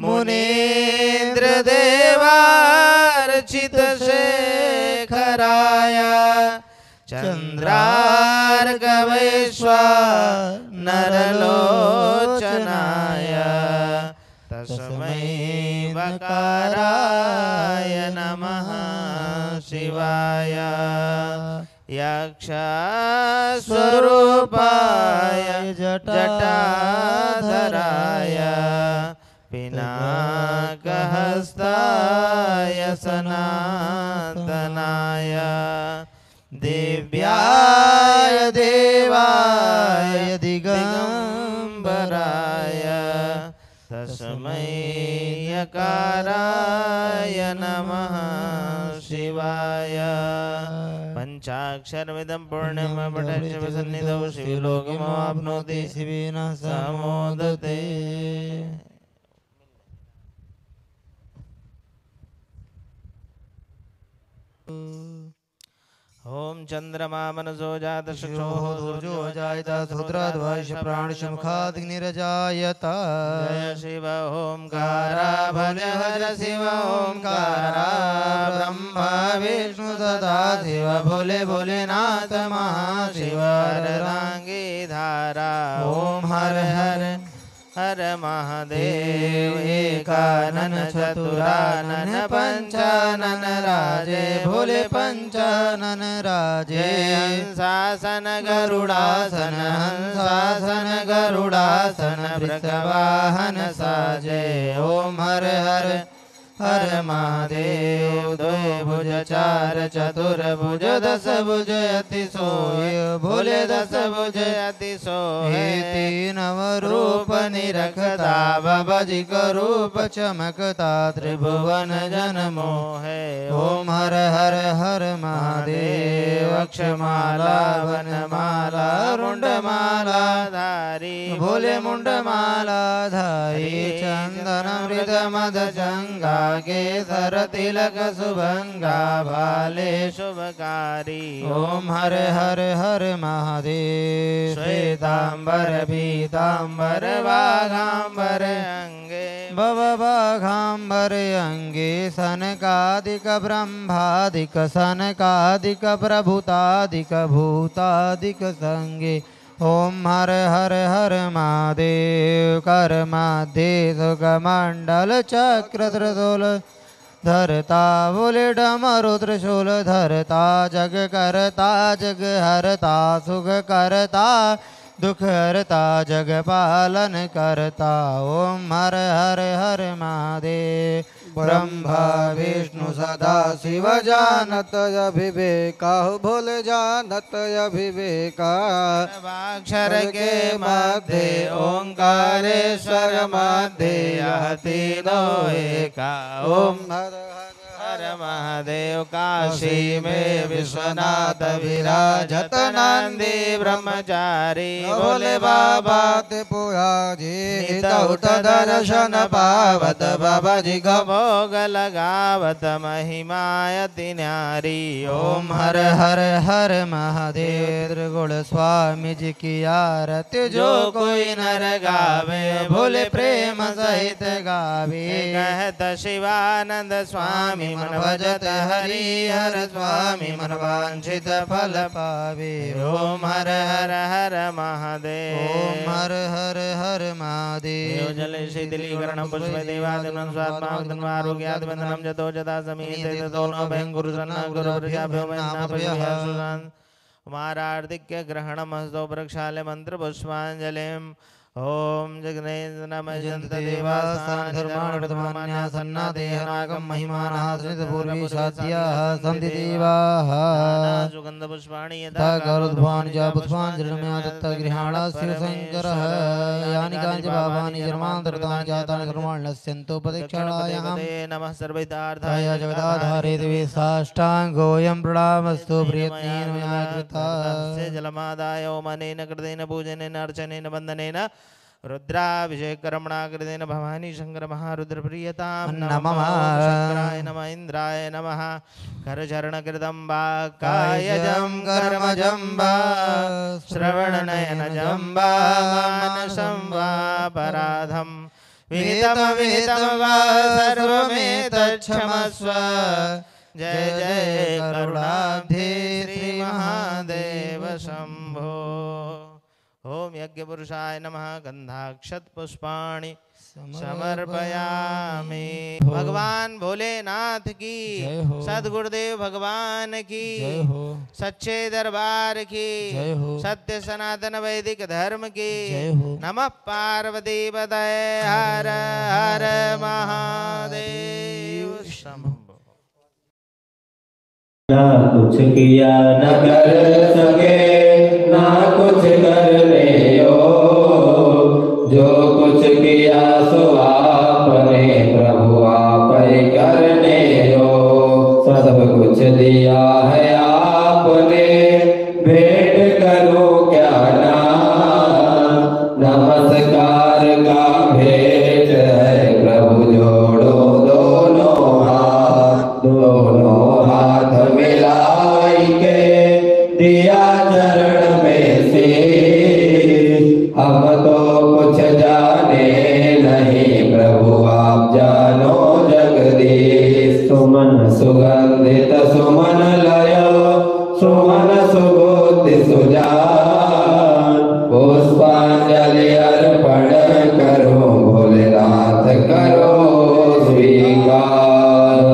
मुनीन्द्रदेवार्चितशेखराय चन्द्रार्कवैश्वानरलोचनाय तस्मै वकाराय नमः शिवाय यक्षस्वरूपाय जटाधराय पिनाकहस्ताय सनातनाय दिव्याय देवाय दिगंबराय तस्मै यकाराय नमः शिवाय पंचाक्षरमिदं पूर्णमपठस्य विसन्निधौ शिवलोकमाप्नोति शिवेन समोदते। ओम चंद्रमा मनसो जात चक्षुः दूर्जो जायत सूत्राद्वैष प्राणशमुखाग्निरजायत जय शिव ओंकारा भज हर शिव ओंकारा ब्रह्मा विष्णु सदा शिव भोले भोलेनाथ महाशिव रांगी धारा ओम हर हर हर महादेव एकानन चतुरानन पंचानन राजे भोले पंचानन राजे हंसासन गरुड़ासन हंसासन गरुड़ासन वृषवाहन साजे ओम हर हर हर महादेव द्वै भुज चार चतुर्भुज दस भुज अति सोय भोले दस भुज अति सोय तीन रूप निरखता बजिक रूप चमकता त्रिभुवन जन मोहे ओम हर हर हर महादेव अक्षमाला वनमाला मुंडमाला धारी भोले मुंडमाला धारी चंदन मृद मद जंगा केसर तिलक सुभंगा भाले शुभकारी ओम हर हर हर महादेव श्वेतांबर पीतांबर वाघांबर अंगे भव वाघांबर अंगे सनकादिक ब्रह्मादिक सनकादिक प्रभुतादिक भूतादिक संगे ओम हर हर हर महादेव कर माध्ये सुखमंडल चक्र त्रिशूल धरता बोले डमरु त्रिशूल धरता जग करता जग हरता सुख करता दुख हरता जग पालन करता ओम हर हर हर महादेव ब्रह्मा विष्णु सदा शिव जानत अभिवेका भोले जानत अभिवेका अक्षर के मध्य ओंकारेश्वर मध्य तीनों एका ओम हर हर महादेव काशी में विश्वनाथ विराजत नंदी ब्रह्मचारी भोले बाबा त्रिपुरा जी उठ दर्शन पावत बाबा जी का भोग लगावत महिमायति न्यारी ओम हर हर हर महादेव गुण स्वामी जी की आरती जो कोई नर गावे भोले प्रेम सहित गावे कहत शिवानंद स्वामी मन भजत हरि हर स्वामी मन वांछित फल पावे ओम हर हर हर महादेव ओम हर हर हर महादेव जल शीतलीकरणं पुष्प देवादिनं स्वात्मावदनं आरोग्यादिबन्धनं जतो जदा समीते ततो नो भयं गुरुसन्ना गुरुवर्याभ्यो मन्नाभ्यो कुमारार्तिक्य ग्रहणम हस्तो प्रक्षाल्य मंत्र पुष्पांजलिम ओम जगन्नाथ नमः देवास्तानि धर्माणि प्रथमान्या देहनागं महिमानः सनितपूर्वी साध्याः सन्ति देवाः सुगंध पुष्पाणि यथा गरुध्वानि च पुष्पाञ्जलिर्मया दत्तगृहाणस्य शङ्करः यानि कानि च पापानि जन्मान्तरतानि जातानि कर्माणि नश्यन्तो प्रदक्षिणायां नमः सर्वैतार्थाय जगदाधारे दिवे साष्टाङ्गोऽयं प्रणामस्तु प्रयत्नेन मया कृतः जलमादाय ओमनेन कृतेन पूजनेन अर्चनेन वन्दनेन रुद्राभिषेकर्मणा कृतेन भवानी शंकर महारुद्र प्रियतां नमः शंकराय नमः इंद्राय नमः करचरणकृतं वा कायजं कर्मजं वा श्रवणनयनजं वा मानसं वा पराधं विहितं वा सर्वमेतच्छमस्व जय जय करुणाब्धे श्री महादेव शंभो ओम यज्ञ पुरुषाय नमः गंधाक्षत पुष्पाणि समर्पयामि भगवान भोलेनाथ की सदगुरुदेव भगवान की सच्चे दरबार की सत्य सनातन वैदिक धर्म की नमः पार्वती पतये हर हर महादेव शंभो। ना कुछ किया न कर सके ना कुछ करने जो कुछ किया सो आपने प्रभु आप ही करने हो सब कुछ दिया है आपने भेंट करो क्या ना नमस्कार का भेंट है प्रभु जोड़ो दोनों हाथ मिलाई के दिया चरण में से हम तो कुछ जाने नहीं प्रभु आप जानो जगदीश सुमन सुगंधित सुमन लयो सुमन सुबोधि सुजान पुष्पांजलि अर्पण करो भोलेनाथ करो स्वीकार।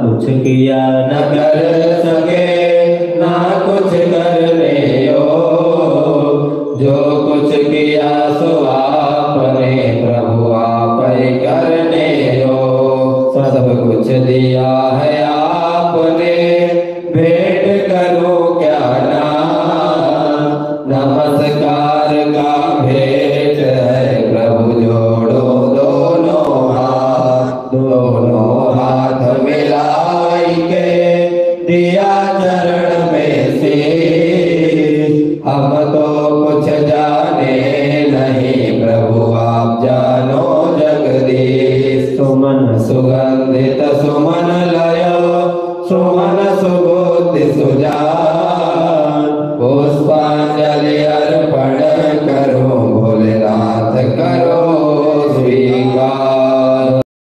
कुछ किया न कर सके ना कुछ करने जो कुछ किया सो आपने प्रभु आप ही करने सब कुछ दिया है आपने भेंट करो क्या ना नमस्कार का भेंट है प्रभु जोड़ो दोनों हाथ मिलाई के दिया